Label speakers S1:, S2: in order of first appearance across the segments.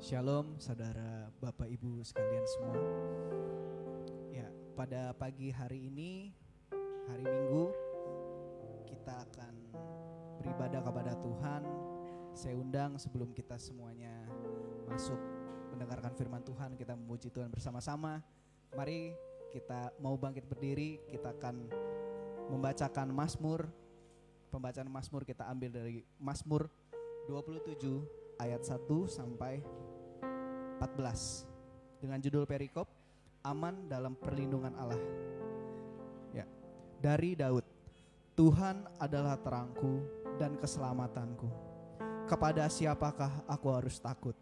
S1: Shalom saudara Bapak Ibu sekalian semua. Ya, pada pagi hari ini, hari Minggu, kita akan beribadah kepada Tuhan. Saya undang sebelum kita semuanya masuk mendengarkan firman Tuhan, kita memuji Tuhan bersama-sama. Mari kita mau bangkit berdiri, kita akan membacakan Mazmur. Pembacaan Mazmur kita ambil dari Mazmur 27 ayat 1 sampai 14 dengan judul perikop aman dalam perlindungan Allah. Ya, dari Daud. Tuhan adalah terangku dan keselamatanku. Kepada siapakah aku harus takut?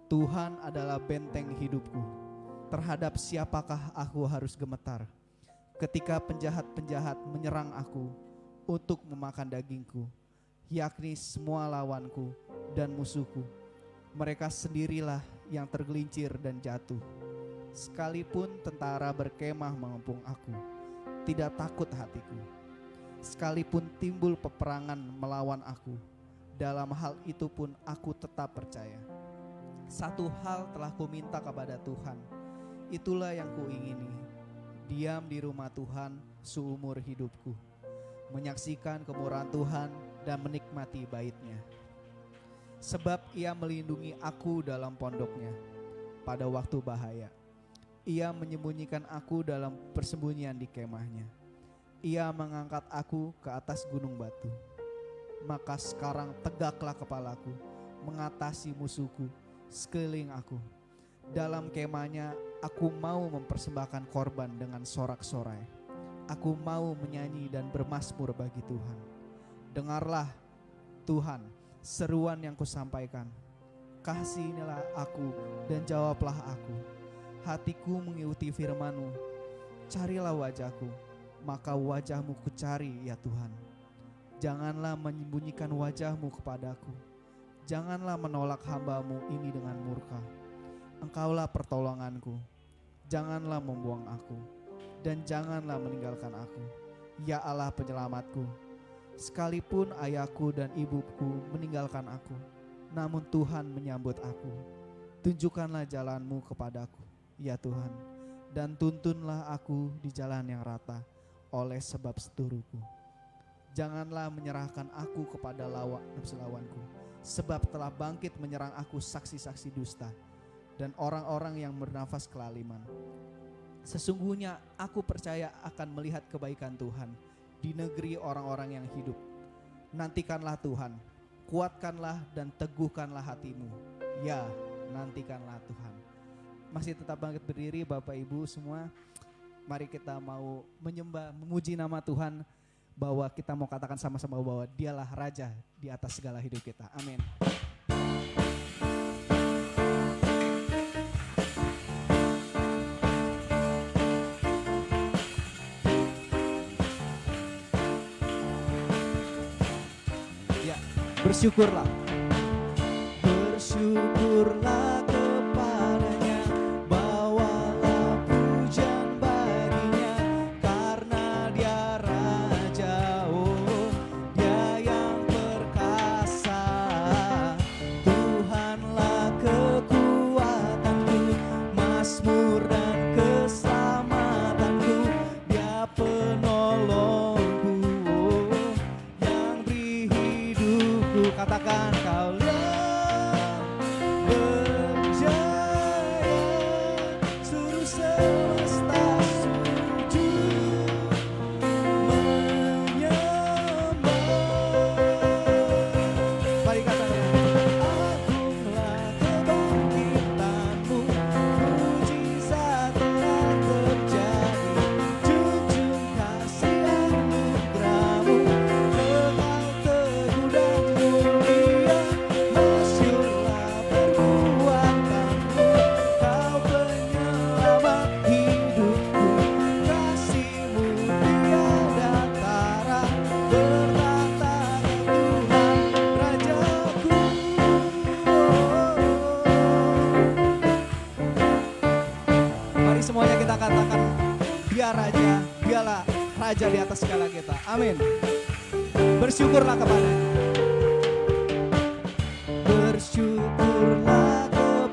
S1: Tuhan adalah benteng hidupku. Terhadap siapakah aku harus gemetar? Ketika penjahat-penjahat menyerang aku untuk memakan dagingku, yakni semua lawanku dan musuhku, mereka sendirilah yang tergelincir dan jatuh. Sekalipun tentara berkemah mengepung aku, tidak takut hatiku. Sekalipun timbul peperangan melawan aku, dalam hal itu pun aku tetap percaya. Satu hal telah kuminta kepada Tuhan, itulah yang kuingini, diam di rumah Tuhan seumur hidupku, menyaksikan kemurahan Tuhan dan menikmati bait-Nya. Sebab Ia melindungi aku dalam pondoknya pada waktu bahaya. Ia menyembunyikan aku dalam persembunyian di kemahnya. Ia mengangkat aku ke atas gunung batu. Maka sekarang tegaklah kepalaku mengatasi musuhku sekeliling aku. Dalam kemahnya aku mau mempersembahkan korban dengan sorak-sorai. Aku mau menyanyi dan bermazmur bagi Tuhan. Dengarlah Tuhan seruan yang kusampaikan. Kasihinilah aku dan jawablah aku. Hatiku mengikuti firman-Mu. Carilah wajah-Ku, maka wajah-Mu kucari ya Tuhan. Janganlah menyembunyikan wajah-Mu kepadaku. Janganlah menolak hamba-Mu ini dengan murka. Engkaulah pertolonganku. Janganlah membuang aku, dan janganlah meninggalkan aku, ya Allah penyelamatku. Sekalipun ayahku dan ibuku meninggalkan aku, namun Tuhan menyambut aku. Tunjukkanlah jalan-Mu kepadaku, ya Tuhan, dan tuntunlah aku di jalan yang rata oleh sebab seturuku. Janganlah menyerahkan aku kepada nafsu lawanku, sebab telah bangkit menyerang aku saksi-saksi dusta dan orang-orang yang bernafas kelaliman. Sesungguhnya aku percaya akan melihat kebaikan Tuhan di negeri orang-orang yang hidup. Nantikanlah Tuhan, kuatkanlah dan teguhkanlah hatimu. Ya, nantikanlah Tuhan. Masih tetap bangkit berdiri Bapak Ibu semua. Mari kita mau menyembah, memuji nama Tuhan, bahwa kita mau katakan sama-sama bahwa Dialah Raja di atas segala hidup kita. Amin. Bersyukurlah, bersyukurlah kepadanya, bawalah pujian baginya, karena Dia Raja, oh Dia yang perkasa. Tuhanlah kekuatanku, mazmur dan keselamatanku, Dia penolongku, yang beri hidupku. Katakan Kaulah berjaya, seluruh semesta sujud menyembah. Mari katanya, agunglah kebangkitan-Mu, mujizat telah terjadi, junjung kasih anugerah-Mu, kekal teguh dan mulia, masyurlah perbuatanmu, Kau penyelamat hidupku, kasih-Mu tiada tara, bertata Tuhan Rajaku. Mari semuanya kita katakan, Dia Raja, Dialah Raja di atas segala kita. Amin. Bersyukurlah kepadanya. Bersyukurlah kepadanya.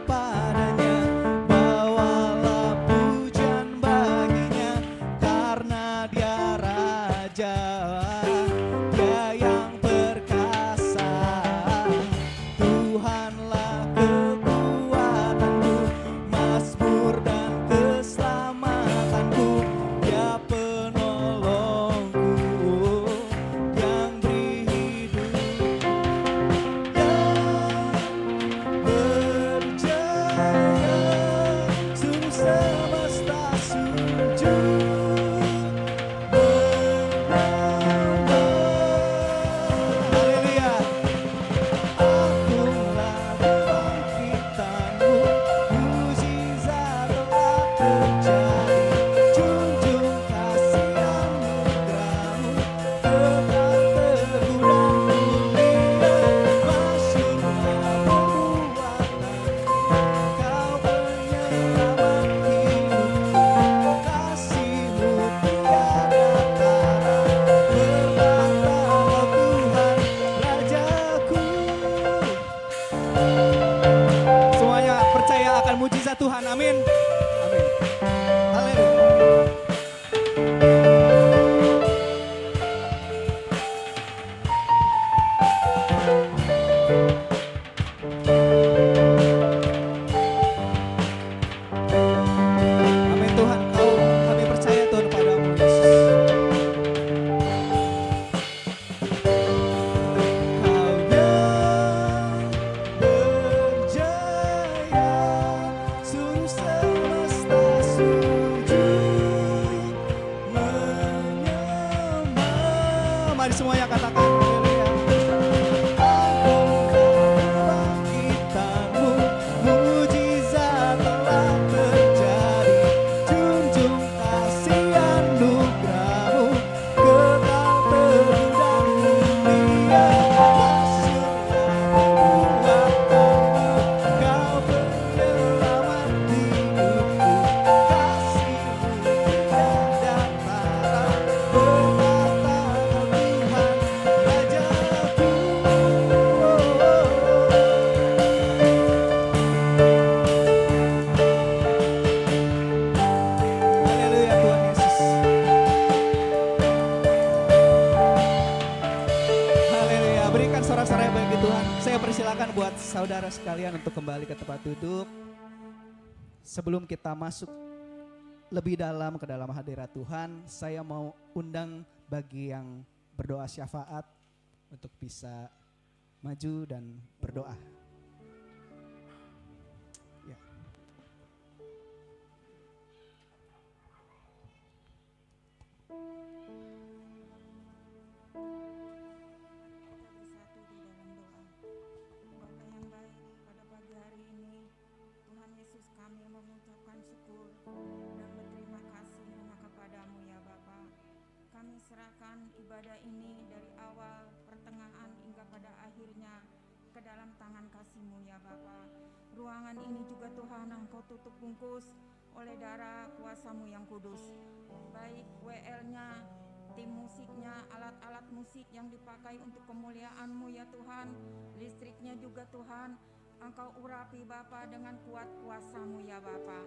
S1: mujizat Tuhan. Amin. Amin. Haleluya. Amin Tuhan, kami percaya Tuhan padamu Yesus. Kau yang berjaya, seluruh semesta sujud menyembah. Mari semuanya katakan haleluya. Kebangkitanmu, mujizat telah terjadi. Junjung kasih anugerahmu, kekal teguh dan mulia. Kau penyelamat hidupku, kasih-Mu indah dan terang, berkata Tuhan Rajaku. Haleluya Tuhan Yesus. Haleluya. Berikan sorak-sorai yang bagi Tuhan. Saya persilakan buat saudara sekalian untuk kembali ke tempat duduk. Sebelum kita masuk lebih dalam ke dalam hadirat Tuhan, saya mau undang bagi yang berdoa syafaat untuk bisa maju dan berdoa. Ya.
S2: Bersatu di dalam doa. Bapa yang baik, pada pagi hari ini Tuhan Yesus kami mengucapkan syukur dan berterima kasih hanya kepadamu ya Bapa. Kami serahkan ibadah ini dari awal, pertengahan hingga pada akhirnya ke dalam tangan kasih-Mu ya Bapa. Ruangan ini juga Tuhan Engkau tutup bungkus oleh darah kuasa-Mu yang kudus. Baik WL-nya, tim musiknya, alat-alat musik yang dipakai untuk kemuliaan-Mu ya Tuhan, listriknya juga Tuhan, Engkau urapi Bapa dengan kuat kuasa-Mu ya Bapa.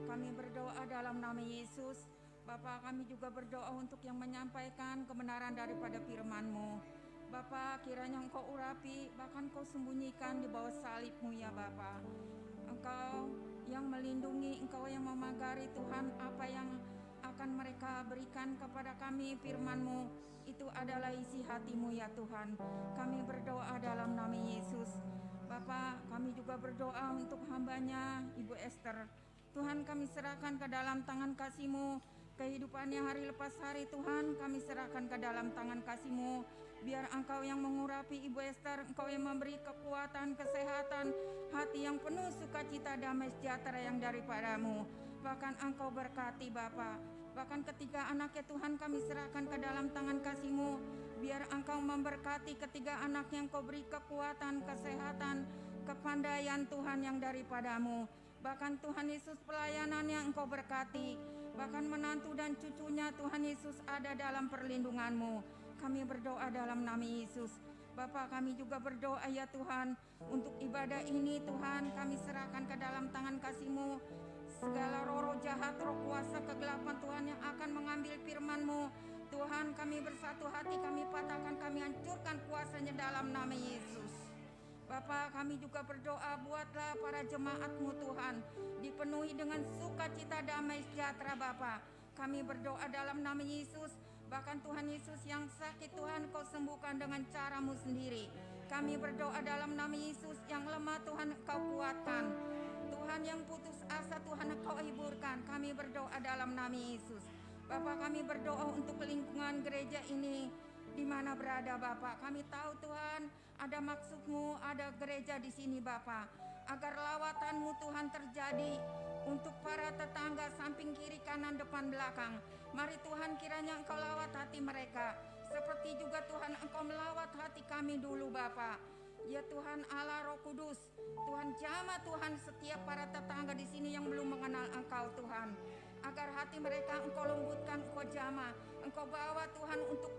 S2: Kami berdoa dalam nama Yesus. Bapa, kami juga berdoa untuk yang menyampaikan kebenaran daripada firman-Mu. Bapa, kiranya Engkau urapi, bahkan Engkau sembunyikan di bawah salib-Mu ya Bapa. Engkau yang melindungi, Engkau yang memagari Tuhan, apa yang akan mereka berikan kepada kami firman-Mu, itu adalah isi hati-Mu ya Tuhan. Kami berdoa dalam nama Yesus. Bapa, kami juga berdoa untuk hamba-Nya Ibu Esther. Tuhan, kami serahkan ke dalam tangan kasih-Mu. Kehidupannya hari lepas hari Tuhan, kami serahkan ke dalam tangan kasih-Mu. Biar Engkau yang mengurapi Ibu Esther, Engkau yang memberi kekuatan, kesehatan, hati yang penuh sukacita, damai sejahtera yang daripada-Mu. Bahkan Engkau berkati Bapa. Bahkan ketiga anaknya Tuhan kami serahkan ke dalam tangan kasih-Mu. Biar Engkau memberkati ketiga anak yang Kau beri kekuatan, kesehatan, kepandaian Tuhan yang daripada-Mu. Bahkan Tuhan Yesus pelayanan yang Engkau berkati. Bahkan menantu dan cucunya Tuhan Yesus ada dalam perlindungan-Mu. Kami berdoa dalam nama Yesus. Bapa, kami juga berdoa ya Tuhan, untuk ibadah ini Tuhan kami serahkan ke dalam tangan kasih-Mu. Segala roh jahat, roh kuasa kegelapan Tuhan yang akan mengambil firman-Mu, Tuhan kami bersatu hati, kami patahkan, kami hancurkan kuasanya dalam nama Yesus. Bapa, kami juga berdoa, buatlah para jemaat-Mu Tuhan dipenuhi dengan sukacita, damai sejahtera Bapa. Kami berdoa dalam nama Yesus. Bahkan Tuhan Yesus yang sakit Tuhan Kau sembuhkan dengan cara-Mu sendiri. Kami berdoa dalam nama Yesus, yang lemah Tuhan Kau kuatkan. Tuhan yang putus asa Tuhan Kau hiburkan. Kami berdoa dalam nama Yesus. Bapa, kami berdoa untuk lingkungan gereja ini di mana berada Bapa. Kami tahu Tuhan ada maksud-Mu, ada gereja di sini Bapa. Agar lawatan-Mu Tuhan terjadi untuk para tetangga samping kiri kanan depan belakang. Mari Tuhan kiranya Engkau lawat hati mereka. Seperti juga Tuhan Engkau melawat hati kami dulu Bapa. Ya Tuhan Allah Roh Kudus, Tuhan jamah Tuhan setiap para tetangga di sini yang belum mengenal Engkau Tuhan. Agar hati mereka Engkau lembutkan, Engkau jamah. Engkau bawa Tuhan untuk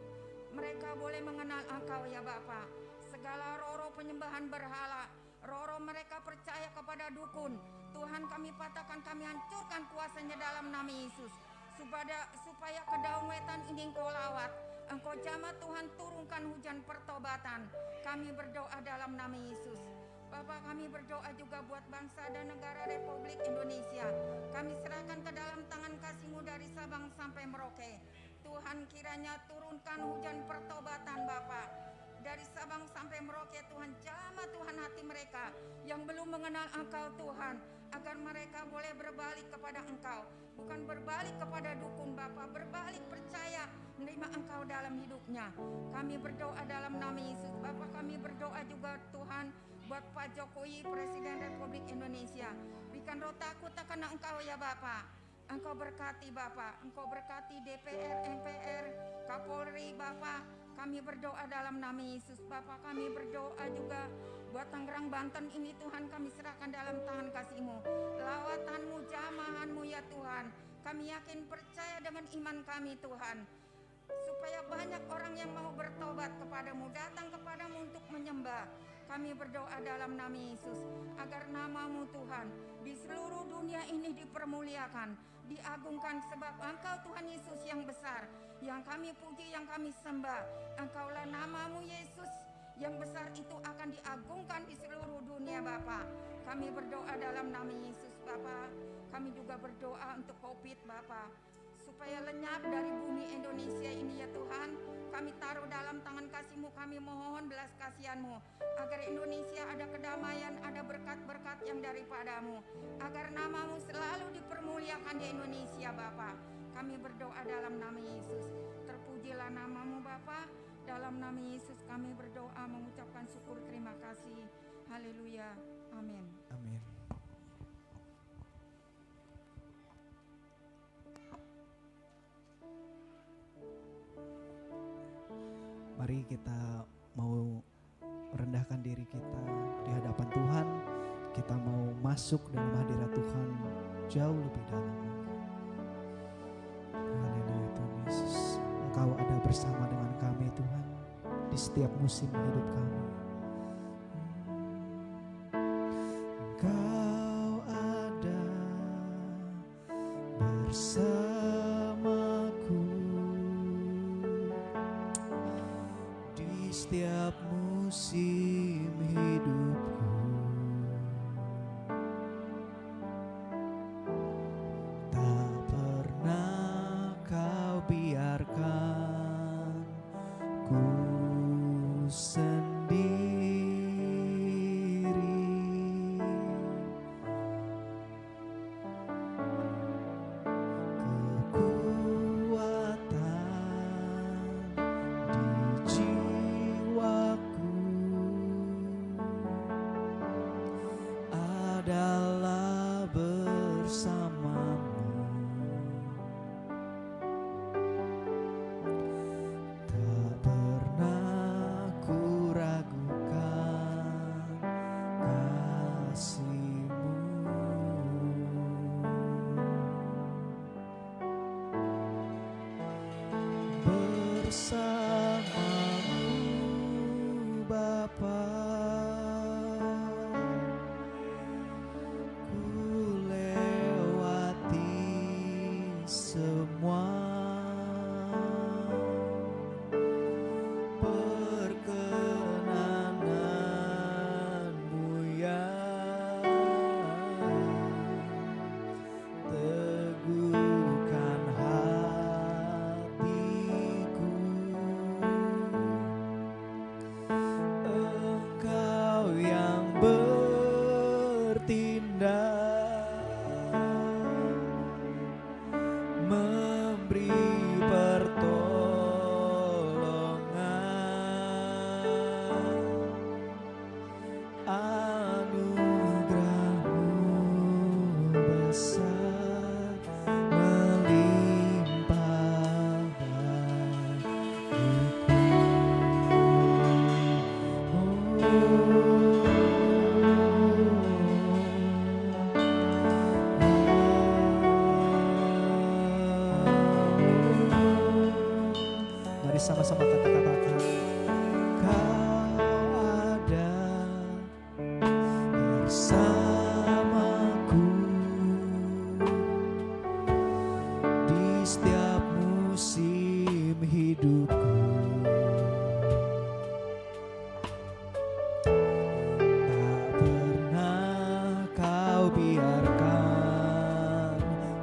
S2: mereka boleh mengenal Engkau ya Bapa. Segala roh-roh penyembahan berhala, Roh-roh mereka percaya kepada dukun. Tuhan, kami patahkan, kami hancurkan kuasanya dalam nama Yesus. Supaya kedaung wetan ini Engkau lawat. Engkau jamah Tuhan, turunkan hujan pertobatan. Kami berdoa dalam nama Yesus. Bapak, kami berdoa juga buat bangsa dan negara Republik Indonesia. Kami serahkan ke dalam tangan kasih-Mu dari Sabang sampai Merauke. Tuhan, kiranya turunkan hujan pertobatan Bapak. Dari Sabang sampai Merauke, Tuhan, jamah Tuhan hati mereka yang belum mengenal Engkau Tuhan, agar mereka boleh berbalik kepada Engkau. Bukan berbalik kepada dukun Bapak, berbalik percaya menerima Engkau dalam hidupnya. Kami berdoa dalam nama Yesus. Bapak, kami berdoa juga Tuhan buat Pak Jokowi, Presiden Republik Indonesia. Berikan roh takut akan Engkau ya Bapak. Engkau berkati Bapak, Engkau berkati DPR, MPR, Kapolri Bapak. Kami berdoa dalam nama Yesus. Bapak, kami berdoa juga buat Tangerang, Banten ini Tuhan, kami serahkan dalam tangan kasih-Mu. Lawatan-Mu, jamahan-Mu ya Tuhan. Kami yakin percaya dengan iman kami Tuhan. Supaya banyak orang yang mau bertobat kepadamu, datang kepadamu untuk menyembah. Kami berdoa dalam nama Yesus, agar nama-Mu Tuhan di seluruh dunia ini dipermuliakan, diagungkan, sebab Engkau Tuhan Yesus yang besar, yang kami puji, yang kami sembah. Engkaulah nama-Mu Yesus yang besar itu akan diagungkan di seluruh dunia Bapa. Kami berdoa dalam nama Yesus Bapa. Kami juga berdoa untuk COVID Bapa, supaya lenyap dari bumi Indonesia ini ya Tuhan. Kami taruh dalam tangan kasih-Mu, kami mohon belas kasihan-Mu, agar Indonesia ada kedamaian, ada berkat-berkat yang daripada-Mu, agar nama-Mu selalu dipermuliakan di Indonesia Bapa. Kami berdoa dalam nama Yesus. Terpujilah nama-Mu Bapa. Dalam nama Yesus kami berdoa, mengucapkan syukur terima kasih. Haleluya. Amin.
S1: Amin. Mari kita mau merendahkan diri kita di hadapan Tuhan. Kita mau masuk dalam hadirat Tuhan jauh lebih dalam. Haleluya Tuhan Yesus. Engkau ada bersama dengan kami Tuhan di setiap musim hidup kami. Engkau ada bersamaku di setiap musim hidupku. Tak pernah kau biarkan ku sendiri. Kekuatan di jiwaku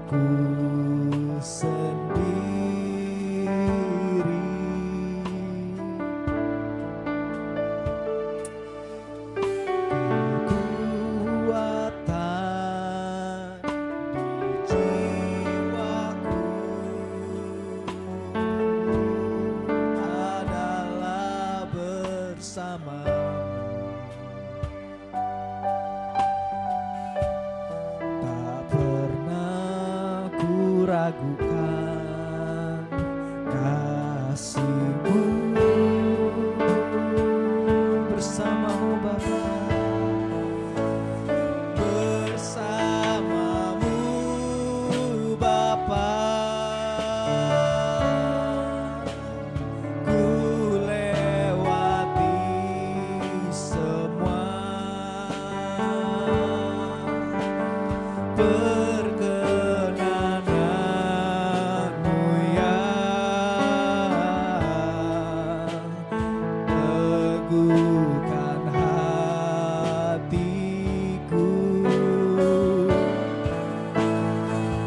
S1: aku sendiri. Kekuatan di jiwaku adalah bersamamu. Tak pernah ku ragukan kasih-Mu. Bersamamu Bapa, bersamamu Bapa, ku lewati semua perkenanan-Mu ya, teguhkan hatiku.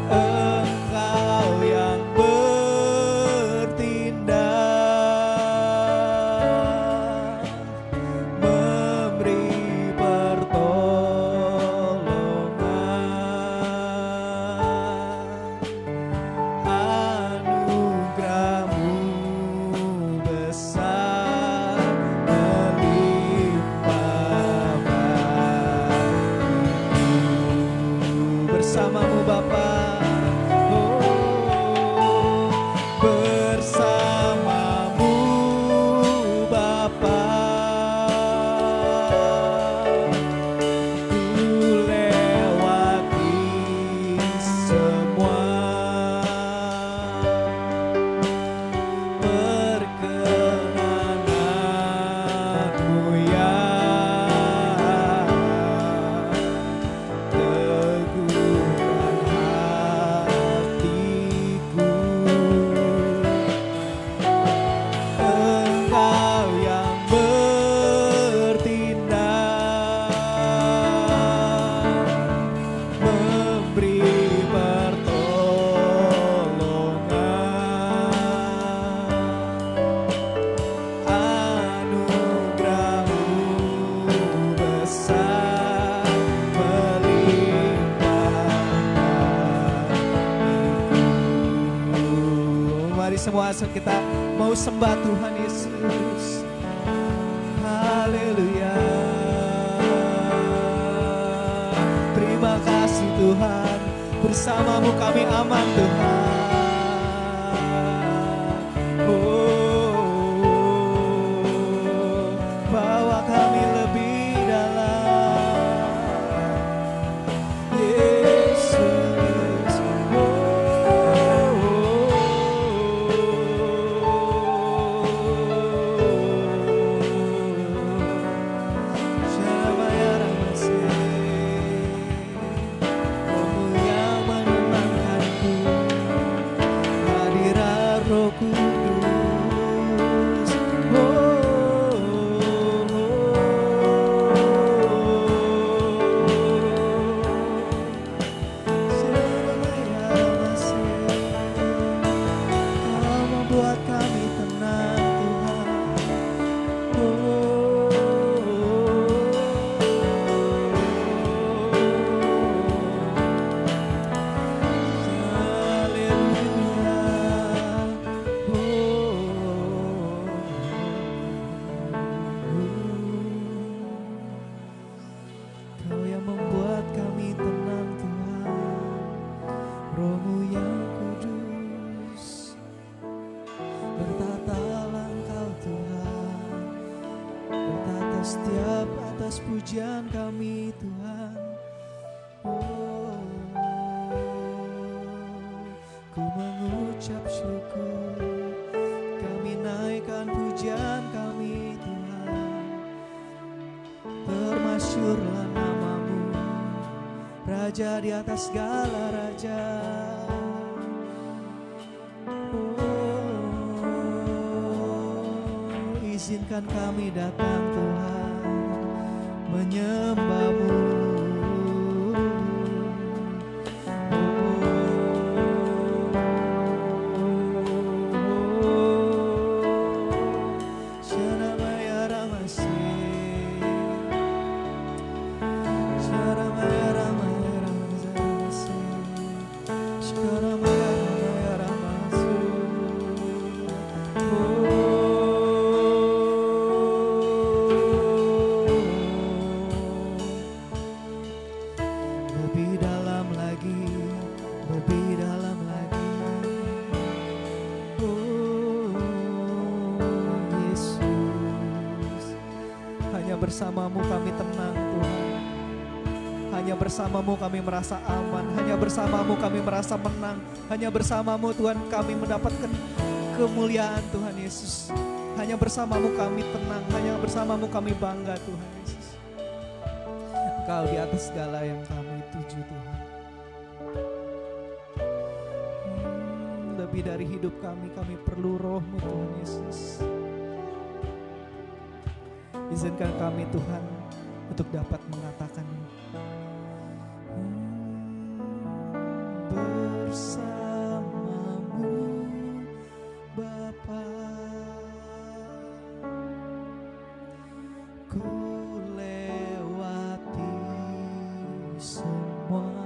S1: Engkau yang bertindak, memberi pertolongan, anugerah-Mu besar melimpah bagiku. Bersamamu Bapa, oh, bersamamu Bapa, ku lewati semua perkenanan-Mu ya, teguhkan hatiku. Engkau yang bertindak, memberi pertolongan, anugerah-Mu besar melimpah bagiku. Mari semua kita mau sembah Tuhan Yesus. Haleluya. Terima kasih Tuhan, bersamamu kami aman Tuhan. Oh, bawa kami lebih dalam Yesus. Roh-Mu yang menenangkanku, hadirat Roh Kudus. Kau membuat kami tenang Kau yang membuat kami tenang Tuhan, Roh-Mu yang kudus, bertatalah Engkau Tuhan, bertata setiap atas pujian kami Tuhan. Oh, ku mengucap syukur, kami naikkan pujian kami Tuhan. Termasyurlah nama-Mu, Raja di atas segala raja. Oh, izinkan kami datang Tuhan, menyembah-Mu. Oh, bersamamu kami tenang Tuhan. Hanya bersamamu kami merasa aman, hanya bersamamu kami merasa menang, hanya bersamamu Tuhan kami mendapatkan kemuliaan Tuhan Yesus. Hanya bersamamu kami tenang, hanya bersamamu kami bangga Tuhan Yesus. Engkau di atas segala yang kami tuju Tuhan. Lebih dari hidup kami perlu roh-Mu Tuhan Yesus. Izinkan kami Tuhan untuk dapat mengatakan bersamamu Bapa, ku lewati semua.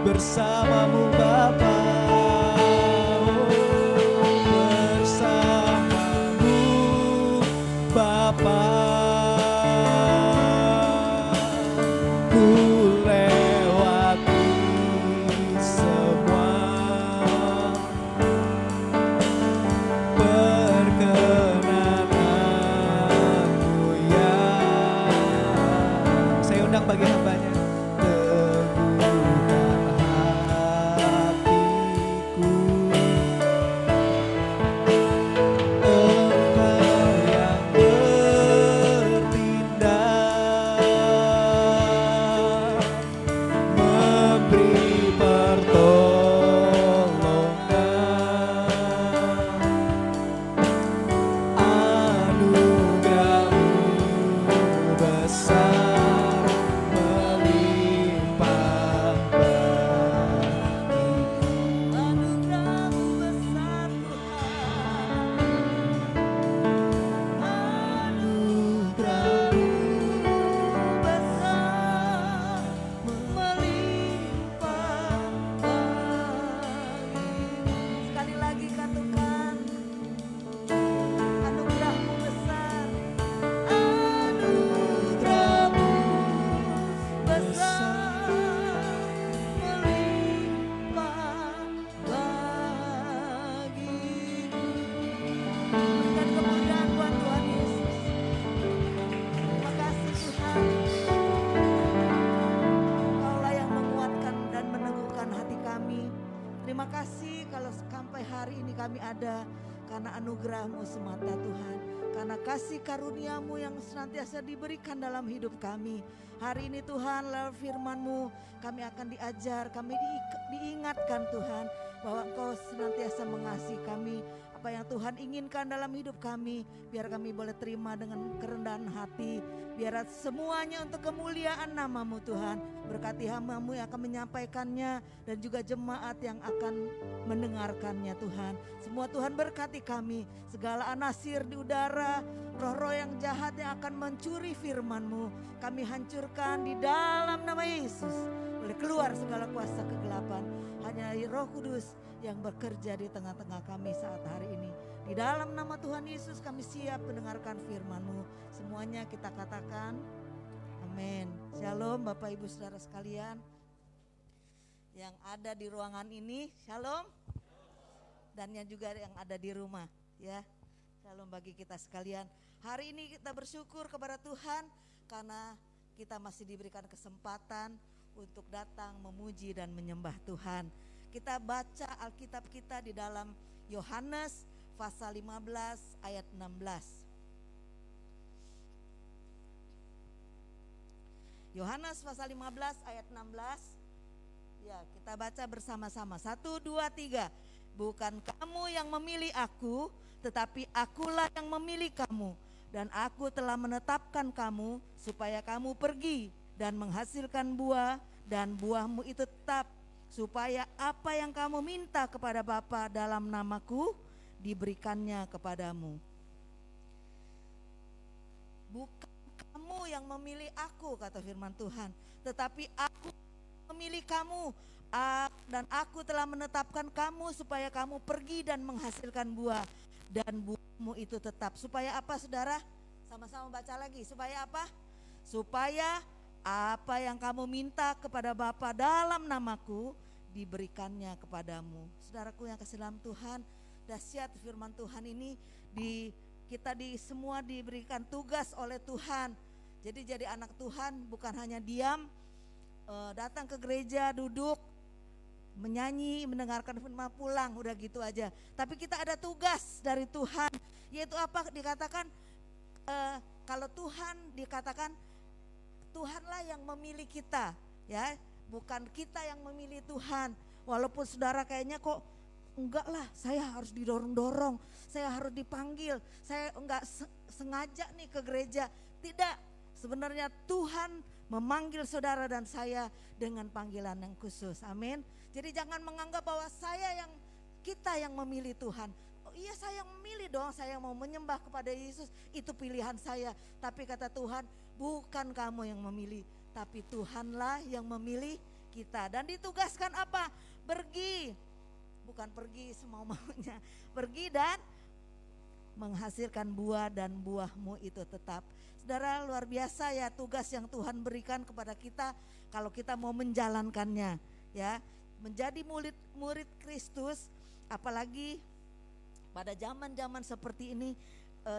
S1: Bersamamu Bapa, bersamamu Bapa, ku lewati semua perkenananmu ya. Saya undang bagi hambanya.
S3: Karena anugerah-Mu semata Tuhan, karena kasih karunia-Mu yang senantiasa diberikan dalam hidup kami. Hari ini Tuhan, lewat firman-Mu kami akan diajar, kami diingatkan Tuhan bahwa Engkau senantiasa mengasihi kami. Apa yang Tuhan inginkan dalam hidup kami, biar kami boleh terima dengan kerendahan hati. Biar semuanya untuk kemuliaan nama-Mu Tuhan. Berkati hamba-Mu yang akan menyampaikannya dan juga jemaat yang akan mendengarkannya Tuhan. Semua Tuhan berkati kami, segala anasir di udara, roh-roh yang jahat yang akan mencuri firman-Mu, kami hancurkan di dalam nama Yesus. Boleh keluar segala kuasa kegelapan, hanya Roh Kudus yang bekerja di tengah-tengah kami saat hari ini. Di dalam nama Tuhan Yesus kami siap mendengarkan firman-Mu. Semuanya kita katakan amin. Shalom Bapak Ibu Saudara sekalian yang ada di ruangan ini, shalom. Dan yang juga yang ada di rumah ya. Shalom bagi kita sekalian. Hari ini kita bersyukur kepada Tuhan karena kita masih diberikan kesempatan untuk datang memuji dan menyembah Tuhan. Kita baca Alkitab kita di dalam Yohanes pasal 15 ayat 16. Yohanes pasal 15 ayat 16. Ya, kita baca bersama-sama. 1, 2, 3. Bukan kamu yang memilih aku, tetapi akulah yang memilih kamu. Dan aku telah menetapkan kamu supaya kamu pergi dan menghasilkan buah, dan buahmu itu tetap, supaya apa yang kamu minta kepada Bapa dalam namaku diberikannya kepadamu. Bukan kamu yang memilih aku, kata firman Tuhan, tetapi aku memilih kamu, dan aku telah menetapkan kamu supaya kamu pergi dan menghasilkan buah, dan buahmu itu tetap. Supaya apa, saudara? Sama-sama baca lagi. Supaya apa? Supaya apa yang kamu minta kepada Bapa dalam namaku diberikannya kepadamu. Saudaraku yang kasih dalam Tuhan, dahsyat firman Tuhan ini. Kita semua diberikan tugas oleh Tuhan. Jadi anak Tuhan bukan hanya diam, datang ke gereja, duduk, menyanyi, mendengarkan firman, pulang, udah gitu aja. Tapi kita ada tugas dari Tuhan, yaitu apa? Dikatakan kalau Tuhan, dikatakan Tuhanlah yang memilih kita, ya, bukan kita yang memilih Tuhan. Walaupun saudara kayaknya kok enggak lah, saya harus didorong-dorong, saya harus dipanggil, saya enggak sengaja nih ke gereja. Tidak, sebenarnya Tuhan memanggil saudara dan saya dengan panggilan yang khusus. Amin. Jadi jangan menganggap bahwa kita yang memilih Tuhan. Oh iya, saya yang memilih dong, saya mau menyembah kepada Yesus, itu pilihan saya. Tapi kata Tuhan, bukan kamu yang memilih, tapi Tuhanlah yang memilih kita. Dan ditugaskan apa? Pergi. Bukan pergi semau-maunya, pergi dan menghasilkan buah, dan buahmu itu tetap. Saudara, luar biasa ya tugas yang Tuhan berikan kepada kita kalau kita mau menjalankannya, ya. Menjadi murid Kristus, apalagi pada zaman-zaman seperti ini,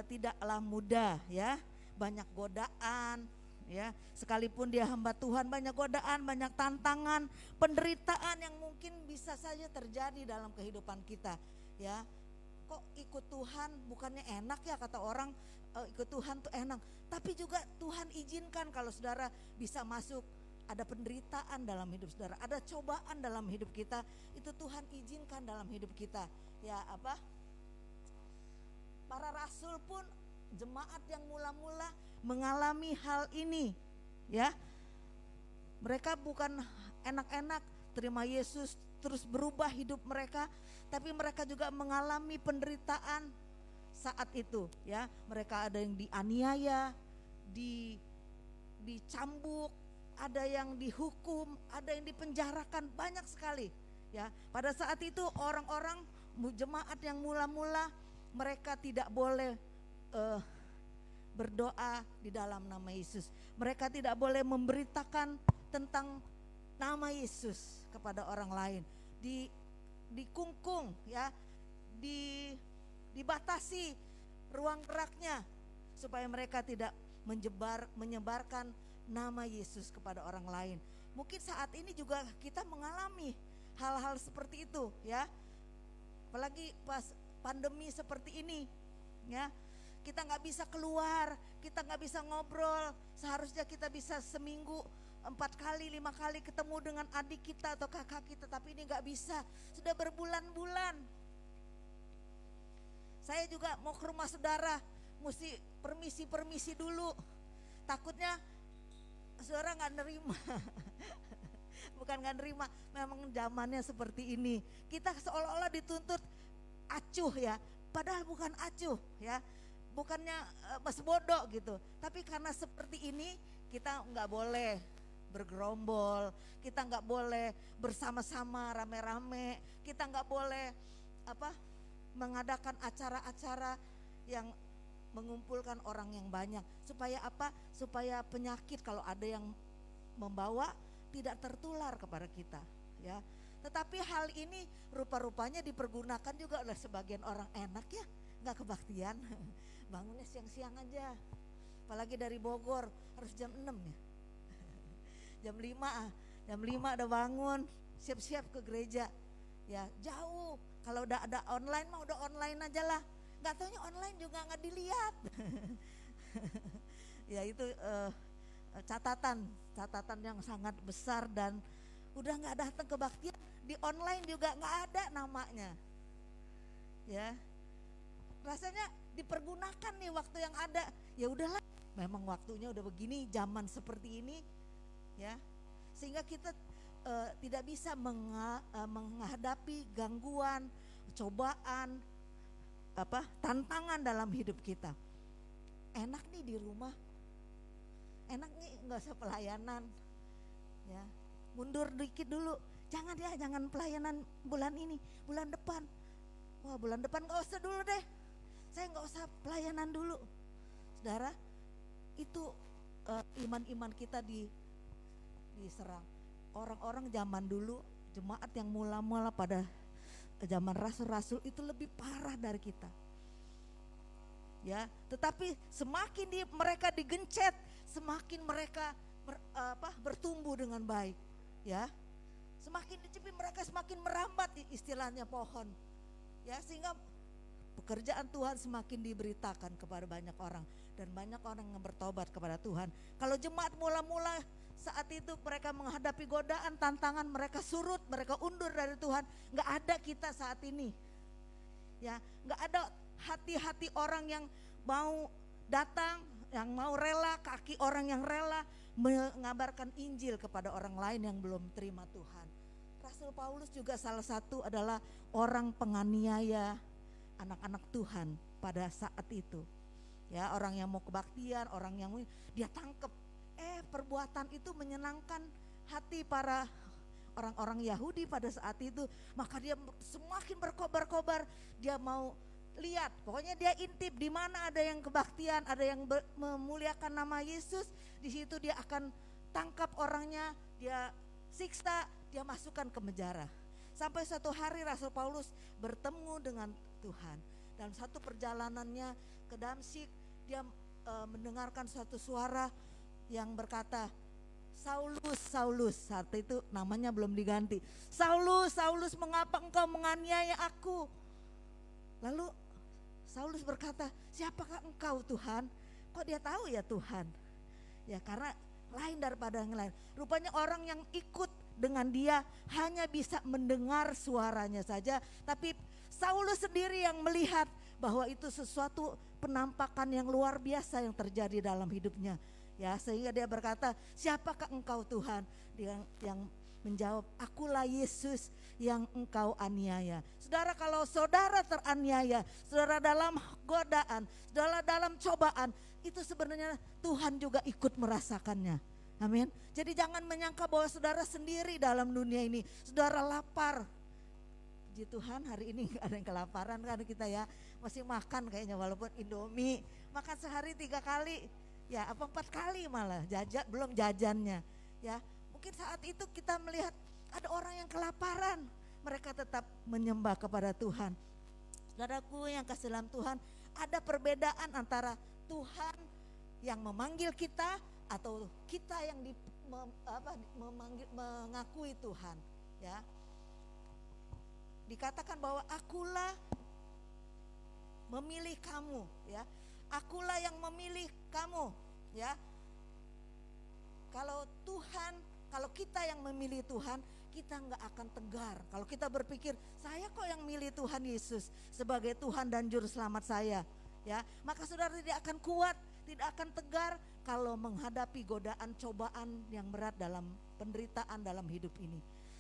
S3: tidaklah mudah, ya. Banyak godaan, ya. Sekalipun dia hamba Tuhan, banyak godaan, banyak tantangan, penderitaan yang mungkin bisa saja terjadi dalam kehidupan kita, ya. Kok ikut Tuhan bukannya enak ya, kata orang, ikut Tuhan tuh enak. Tapi juga Tuhan izinkan kalau saudara bisa masuk, ada penderitaan dalam hidup saudara, ada cobaan dalam hidup kita, itu Tuhan izinkan dalam hidup kita. Ya apa? Para rasul pun, jemaat yang mula-mula mengalami hal ini, ya. Mereka bukan enak-enak terima Yesus terus berubah hidup mereka, tapi mereka juga mengalami penderitaan saat itu, ya. Mereka ada yang dianiaya, dicambuk, ada yang dihukum, ada yang dipenjarakan, banyak sekali, ya. Pada saat itu orang-orang jemaat yang mula-mula, mereka tidak boleh berdoa di dalam nama Yesus. Mereka tidak boleh memberitakan tentang nama Yesus kepada orang lain. Dikungkung, ya, dibatasi ruang geraknya supaya mereka tidak menyebarkan nama Yesus kepada orang lain. Mungkin saat ini juga kita mengalami hal-hal seperti itu, ya. Apalagi pas pandemi seperti ini, ya. Kita nggak bisa keluar, kita nggak bisa ngobrol. Seharusnya kita bisa seminggu 4 kali, 5 kali ketemu dengan adik kita atau kakak kita, tapi ini nggak bisa. Sudah berbulan-bulan. Saya juga mau ke rumah saudara, mesti permisi dulu. Takutnya saudara nggak nerima. Bukan nggak nerima, memang zamannya seperti ini. Kita seolah-olah dituntut acuh, ya. Padahal bukan acuh, ya. Bukannya mas bodoh gitu, tapi karena seperti ini kita nggak boleh bergerombol, kita nggak boleh bersama-sama rame-rame, kita nggak boleh mengadakan acara-acara yang mengumpulkan orang yang banyak. Supaya apa? Supaya penyakit kalau ada yang membawa tidak tertular kepada kita, ya. Tetapi hal ini rupa-rupanya dipergunakan juga oleh sebagian orang, enak ya, nggak kebaktian. Bangunnya siang-siang aja, apalagi dari Bogor harus jam 6 ya. Jam 5 udah bangun, siap-siap ke gereja. Ya jauh, kalau udah ada online mah udah online aja lah. Gak taunya online juga gak dilihat. Ya itu catatan yang sangat besar, dan udah gak datang kebaktian, di online juga gak ada namanya. Ya, rasanya dipergunakan nih waktu yang ada. Ya udahlah, memang waktunya udah begini, zaman seperti ini, ya. Sehingga kita tidak bisa menghadapi gangguan, cobaan, tantangan dalam hidup kita. Enak nih di rumah, enak nih nggak usah pelayanan, ya. Mundur dikit dulu, jangan pelayanan bulan ini, bulan depan. Wah, bulan depan nggak usah dulu deh, saya nggak usah pelayanan dulu. Saudara, itu iman-iman kita diserang. Orang-orang zaman dulu, jemaat yang mula-mula pada zaman rasul-rasul itu lebih parah dari kita. Ya, tetapi semakin mereka digencet, semakin mereka bertumbuh dengan baik. Ya, semakin dicepi mereka semakin merambat, istilahnya pohon. Ya, sehingga pekerjaan Tuhan semakin diberitakan kepada banyak orang dan banyak orang yang bertobat kepada Tuhan. Kalau jemaat mula-mula saat itu mereka menghadapi godaan, tantangan, mereka surut, mereka undur dari Tuhan. Nggak ada kita saat ini, ya, nggak ada hati-hati orang yang mau datang, yang mau rela, kaki orang yang rela mengabarkan Injil kepada orang lain yang belum terima Tuhan. Rasul Paulus juga salah satu adalah orang penganiaya anak-anak Tuhan pada saat itu. Ya, orang yang mau kebaktian, orang yang dia tangkap. Perbuatan itu menyenangkan hati para orang-orang Yahudi pada saat itu, maka dia semakin berkobar-kobar, dia mau lihat, pokoknya dia intip di mana ada yang kebaktian, ada yang memuliakan nama Yesus, di situ dia akan tangkap orangnya, dia siksa, dia masukkan ke penjara. Sampai suatu hari Rasul Paulus bertemu dengan Tuhan. Dalam satu perjalanannya ke Damsyik, dia mendengarkan suatu suara yang berkata, Saulus, Saulus, saat itu namanya belum diganti. Saulus, Saulus, mengapa engkau menganiaya aku? Lalu Saulus berkata, siapakah engkau Tuhan? Kok dia tahu ya Tuhan? Ya karena lain daripada yang lain. Rupanya orang yang ikut dengan dia hanya bisa mendengar suaranya saja, tapi Saulus sendiri yang melihat bahwa itu sesuatu penampakan yang luar biasa yang terjadi dalam hidupnya. Ya, sehingga dia berkata, siapakah engkau Tuhan? Dia yang menjawab, akulah Yesus yang engkau aniaya. Saudara, kalau saudara teraniaya, saudara dalam godaan, saudara dalam cobaan, itu sebenarnya Tuhan juga ikut merasakannya. Amin. Jadi jangan menyangka bahwa saudara sendiri dalam dunia ini. Saudara lapar. Puji Tuhan, hari ini gak ada yang kelaparan kan kita ya. Masih makan kayaknya, walaupun Indomie makan sehari 3 kali. Ya, apa 4 kali malah, belum jajannya. Ya, mungkin saat itu kita melihat ada orang yang kelaparan, mereka tetap menyembah kepada Tuhan. Saudaraku yang kasih dalam Tuhan, ada perbedaan antara Tuhan yang memanggil kita atau kita yang mengakui Tuhan. Ya, dikatakan bahwa akulah memilih kamu, ya. Akulah yang memilih kamu, ya. Kalau Tuhan, kalau kita yang memilih Tuhan, kita nggak akan tegar. Kalau kita berpikir, saya kok yang milih Tuhan Yesus sebagai Tuhan dan Juru Selamat saya, ya, maka saudara tidak akan kuat, tidak akan tegar kalau menghadapi godaan, cobaan yang berat dalam penderitaan dalam hidup ini.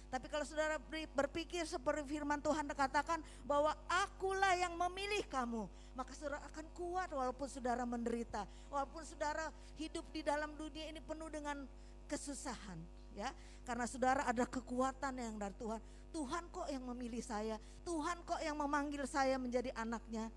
S3: Tapi kalau saudara berpikir seperti firman Tuhan katakan bahwa akulah yang memilih kamu, maka saudara akan kuat walaupun saudara menderita, walaupun saudara hidup di dalam dunia ini penuh dengan kesusahan, ya. Karena saudara ada kekuatan yang dari Tuhan. Tuhan kok yang memilih saya, Tuhan kok yang memanggil saya menjadi anaknya.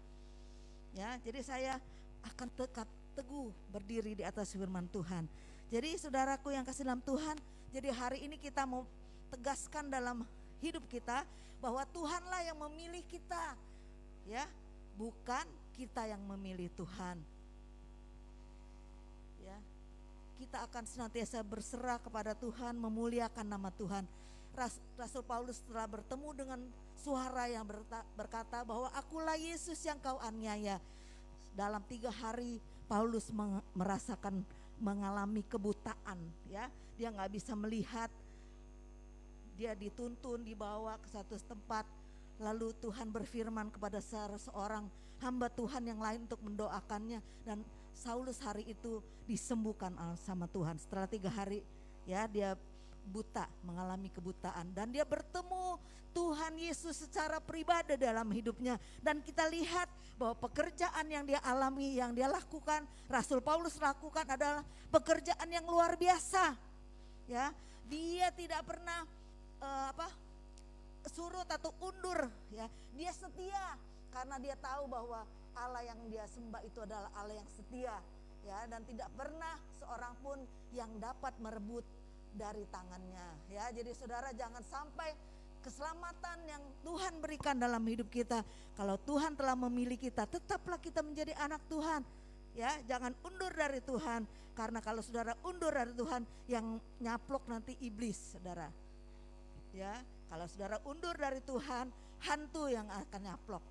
S3: Ya, jadi saya akan tetap teguh berdiri di atas firman Tuhan. Jadi saudaraku yang kasih dalam Tuhan, jadi hari ini kita mau tegaskan dalam hidup kita bahwa Tuhanlah yang memilih kita, ya, bukan kita yang memilih Tuhan. Ya, kita akan senantiasa berserah kepada Tuhan, memuliakan nama Tuhan. Rasul Paulus telah bertemu dengan suara yang berkata bahwa akulah Yesus yang kau aniaya. Dalam 3 hari Paulus merasakan mengalami kebutaan, ya, dia nggak bisa melihat. Dia dituntun, dibawa ke satu tempat, Lalu Tuhan berfirman kepada seorang hamba Tuhan yang lain untuk mendoakannya, dan Saulus hari itu disembuhkan sama Tuhan. Setelah 3 hari ya, dia buta, mengalami kebutaan, dan dia bertemu Tuhan Yesus secara pribadi dalam hidupnya. Dan kita lihat bahwa pekerjaan yang dia alami, yang dia lakukan, Rasul Paulus lakukan adalah pekerjaan yang luar biasa. Ya, dia tidak pernah surut atau undur, ya. Dia setia karena dia tahu bahwa Allah yang dia sembah itu adalah Allah yang setia, ya, dan tidak pernah seorang pun yang dapat merebut dari tangannya, ya. Jadi saudara, jangan sampai keselamatan yang Tuhan berikan dalam hidup kita, kalau Tuhan telah memilih kita, tetaplah kita menjadi anak Tuhan, ya. Jangan undur dari Tuhan, karena kalau saudara undur dari Tuhan, yang nyaplok nanti iblis, saudara, ya. Kalau saudara undur dari Tuhan, hantu yang akan nyaplok,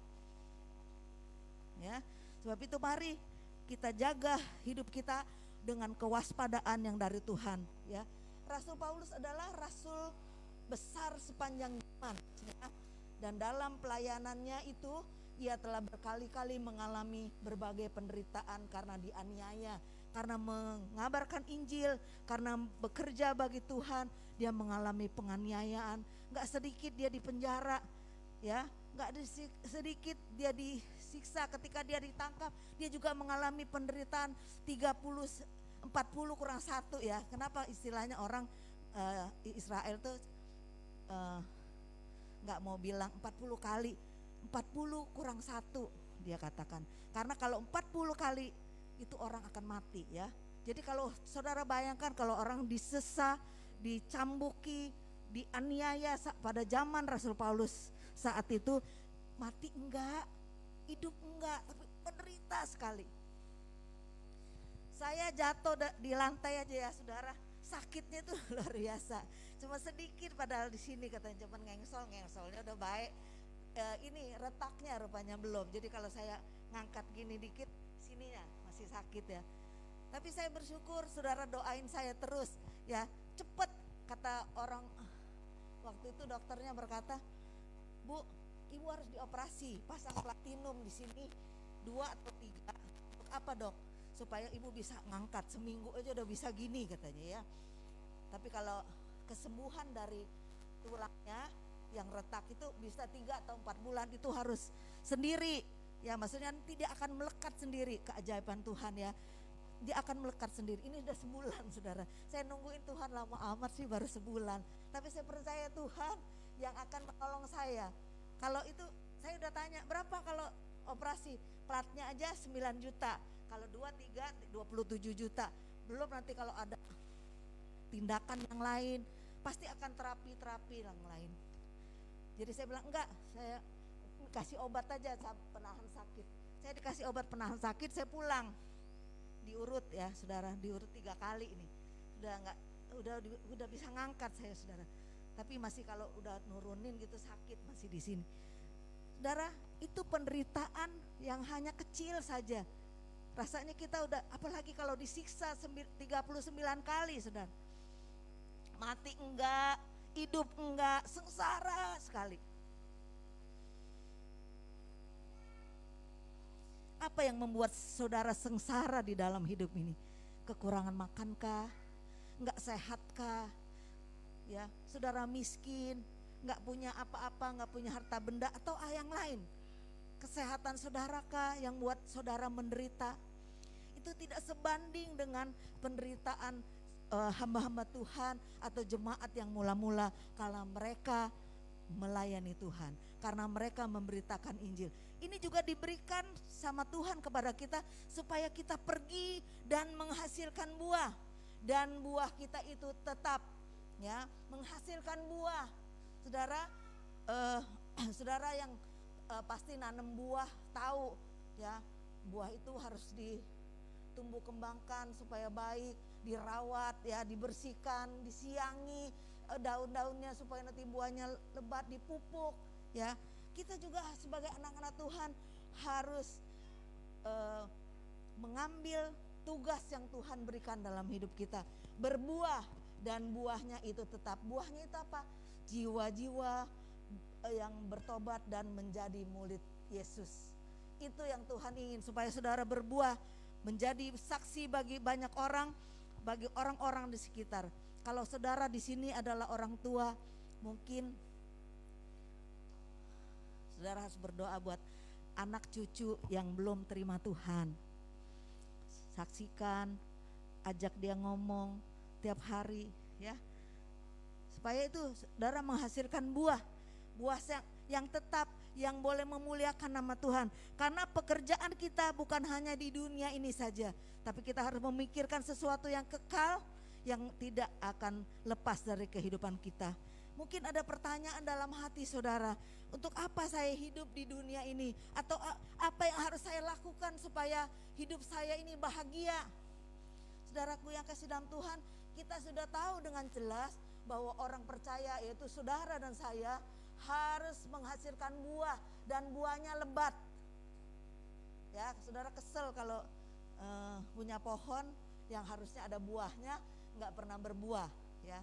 S3: ya. Sebab itu mari kita jaga hidup kita dengan kewaspadaan yang dari Tuhan, ya. Rasul Paulus adalah rasul besar sepanjang zaman, ya. Dan dalam pelayanannya itu ia telah berkali-kali mengalami berbagai penderitaan karena dianiaya, karena mengabarkan Injil, karena bekerja bagi Tuhan. Dia mengalami penganiayaan, gak sedikit dia dipenjara, ya, gak sedikit dia disiksa. Ketika dia ditangkap, dia juga mengalami penderitaan 40 kurang 1, ya. Kenapa istilahnya orang Israel tuh gak mau bilang 40 kali, 40 kurang 1 dia katakan. Karena kalau 40 kali itu orang akan mati, ya. Jadi kalau saudara bayangkan kalau orang disesa, dicambuki, dianiaya pada zaman Rasul Paulus saat itu, mati enggak, hidup enggak, tapi menderita sekali. Saya jatuh di lantai aja, ya saudara, sakitnya itu luar biasa. Cuma sedikit, padahal di sini katanya cuma ngengsolnya udah baik. Ini retaknya rupanya belum. Jadi kalau saya ngangkat gini dikit, sininya masih sakit, ya. Tapi saya bersyukur, saudara doain saya terus, ya, cepet. Kata orang waktu itu, dokternya berkata, Bu, ibu harus dioperasi, pasang platinum di sini 2 atau 3. Untuk apa, Dok? Supaya ibu bisa ngangkat, seminggu aja udah bisa gini katanya, ya. Tapi kalau kesembuhan dari tulangnya yang retak itu bisa 3 atau 4 bulan, itu harus sendiri, ya. Maksudnya tidak akan melekat sendiri, keajaiban Tuhan, ya. Dia akan melekat sendiri. Ini udah sebulan, saudara. Saya nungguin Tuhan lama amat sih, baru sebulan. Tapi saya percaya Tuhan yang akan menolong saya. Kalau itu saya udah tanya, berapa kalau operasi? Platnya aja 9 juta. Kalau 2, 3, 27 juta. Belum nanti kalau ada tindakan yang lain, pasti akan terapi yang lain. Jadi saya bilang, enggak, saya kasih obat aja penahan sakit. Saya dikasih obat penahan sakit, saya pulang. Diurut, ya saudara, diurut 3 kali ini. Udah bisa ngangkat saya, saudara. Tapi masih kalau udah nurunin gitu sakit masih di sini. Saudara, itu penderitaan yang hanya kecil saja. Rasanya kita udah, apalagi kalau disiksa 39 kali, saudara. Mati enggak, hidup enggak, sengsara sekali. Apa yang membuat saudara sengsara di dalam hidup ini? Kekurangan makankah? Enggak sehatkah? Ya, saudara miskin, enggak punya apa-apa, enggak punya harta benda, atau yang lain? Kesehatan saudarakah yang buat saudara menderita? Itu tidak sebanding dengan penderitaan hamba-hamba Tuhan atau jemaat yang mula-mula kalau mereka melayani Tuhan, karena mereka memberitakan Injil. Ini juga diberikan sama Tuhan kepada kita supaya kita pergi dan menghasilkan buah, dan buah kita itu tetap, ya, menghasilkan buah. Saudara, saudara yang pasti nanam buah tahu, ya, buah itu harus ditumbuh kembangkan supaya baik, dirawat, ya, dibersihkan, disiangi daun-daunnya supaya nanti buahnya lebat, dipupuk, ya. Kita juga sebagai anak-anak Tuhan harus mengambil tugas yang Tuhan berikan dalam hidup kita, berbuah, dan buahnya itu tetap. Buahnya itu apa? Jiwa-jiwa, yang bertobat dan menjadi murid Yesus. Itu yang Tuhan ingin, supaya saudara berbuah, menjadi saksi bagi banyak orang, bagi orang-orang di sekitar. Kalau saudara di sini adalah orang tua, mungkin saudara harus berdoa buat anak cucu yang belum terima Tuhan. Saksikan, ajak dia ngomong tiap hari ya. Supaya itu saudara menghasilkan buah yang tetap, yang boleh memuliakan nama Tuhan. Karena pekerjaan kita bukan hanya di dunia ini saja, tapi kita harus memikirkan sesuatu yang kekal, yang tidak akan lepas dari kehidupan kita. Mungkin ada pertanyaan dalam hati saudara, untuk apa saya hidup di dunia ini? Atau apa yang harus saya lakukan supaya hidup saya ini bahagia? Saudaraku yang kasih dalam Tuhan, kita sudah tahu dengan jelas bahwa orang percaya, yaitu saudara dan saya, harus menghasilkan buah, dan buahnya lebat. Ya, saudara kesel kalau punya pohon yang harusnya ada buahnya nggak pernah berbuah, ya.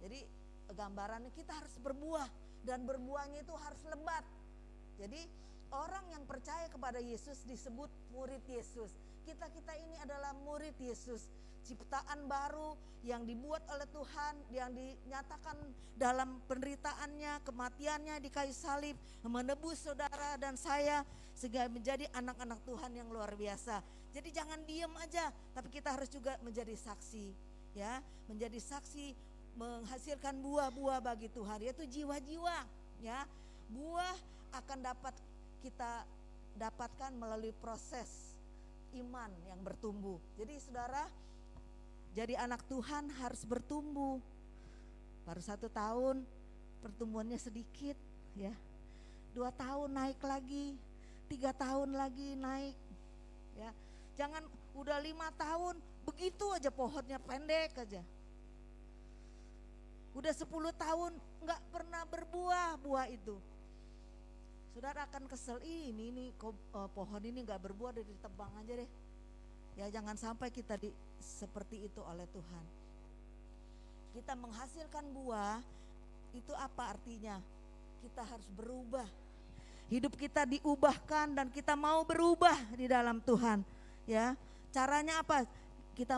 S3: Jadi gambarannya kita harus berbuah, dan berbuahnya itu harus lebat. Jadi orang yang percaya kepada Yesus disebut murid Yesus. Kita ini adalah murid Yesus, ciptaan baru yang dibuat oleh Tuhan, yang dinyatakan dalam penderitaannya, kematiannya di kayu salib, menebus saudara dan saya sehingga menjadi anak-anak Tuhan yang luar biasa. Jadi jangan diem aja, tapi kita harus juga menjadi saksi, ya, menjadi saksi, menghasilkan buah-buah bagi Tuhan, yaitu jiwa-jiwa, ya. Buah akan dapat kita dapatkan melalui proses iman yang bertumbuh. Jadi saudara, jadi anak Tuhan harus bertumbuh. Baru 1 tahun pertumbuhannya sedikit, ya. 2 tahun naik lagi, 3 tahun lagi naik, ya. Jangan udah 5 tahun begitu aja pohonnya pendek aja. Udah 10 tahun nggak pernah berbuah buah itu. Saudara akan kesel, ini pohon ini nggak berbuah, udah ditebang aja deh. Ya, jangan sampai kita seperti itu oleh Tuhan. Kita menghasilkan buah, itu apa artinya? Kita harus berubah. Hidup kita diubahkan dan kita mau berubah di dalam Tuhan. Ya, caranya apa? Kita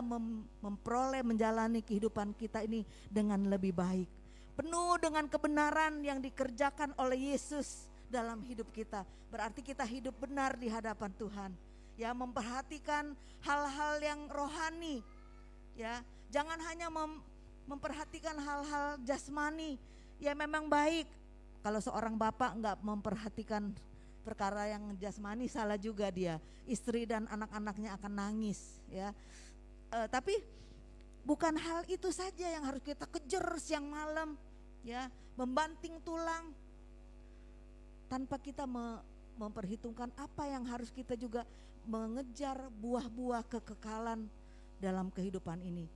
S3: memperoleh, menjalani kehidupan kita ini dengan lebih baik. Penuh dengan kebenaran yang dikerjakan oleh Yesus dalam hidup kita. Berarti kita hidup benar di hadapan Tuhan. Ya, memperhatikan hal-hal yang rohani. Ya, jangan hanya memperhatikan hal-hal jasmani. Ya, memang baik kalau seorang bapak enggak memperhatikan perkara yang jasmani, salah juga dia. Istri dan anak-anaknya akan nangis, ya. Tapi bukan hal itu saja yang harus kita kejar siang malam, ya, membanting tulang tanpa kita memperhitungkan apa yang harus kita juga mengejar buah-buah kekekalan dalam kehidupan ini.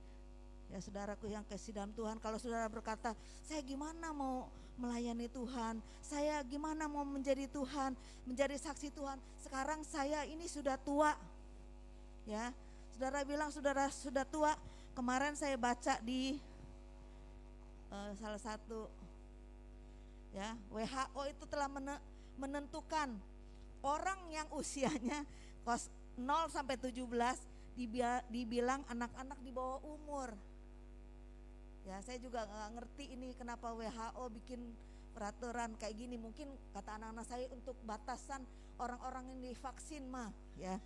S3: Ya, saudaraku yang kasih dalam Tuhan, kalau saudara berkata, saya gimana mau melayani Tuhan, saya gimana mau menjadi Tuhan, menjadi saksi Tuhan, sekarang saya ini sudah tua. Ya, saudara bilang saudara sudah tua. Kemarin saya baca di salah satu, ya, WHO itu telah menentukan orang yang usianya 0 sampai 17 dibilang anak-anak di bawah umur. Ya, saya juga gak ngerti ini kenapa WHO bikin peraturan kayak gini. Mungkin kata anak-anak saya untuk batasan orang-orang yang divaksin mah, ya.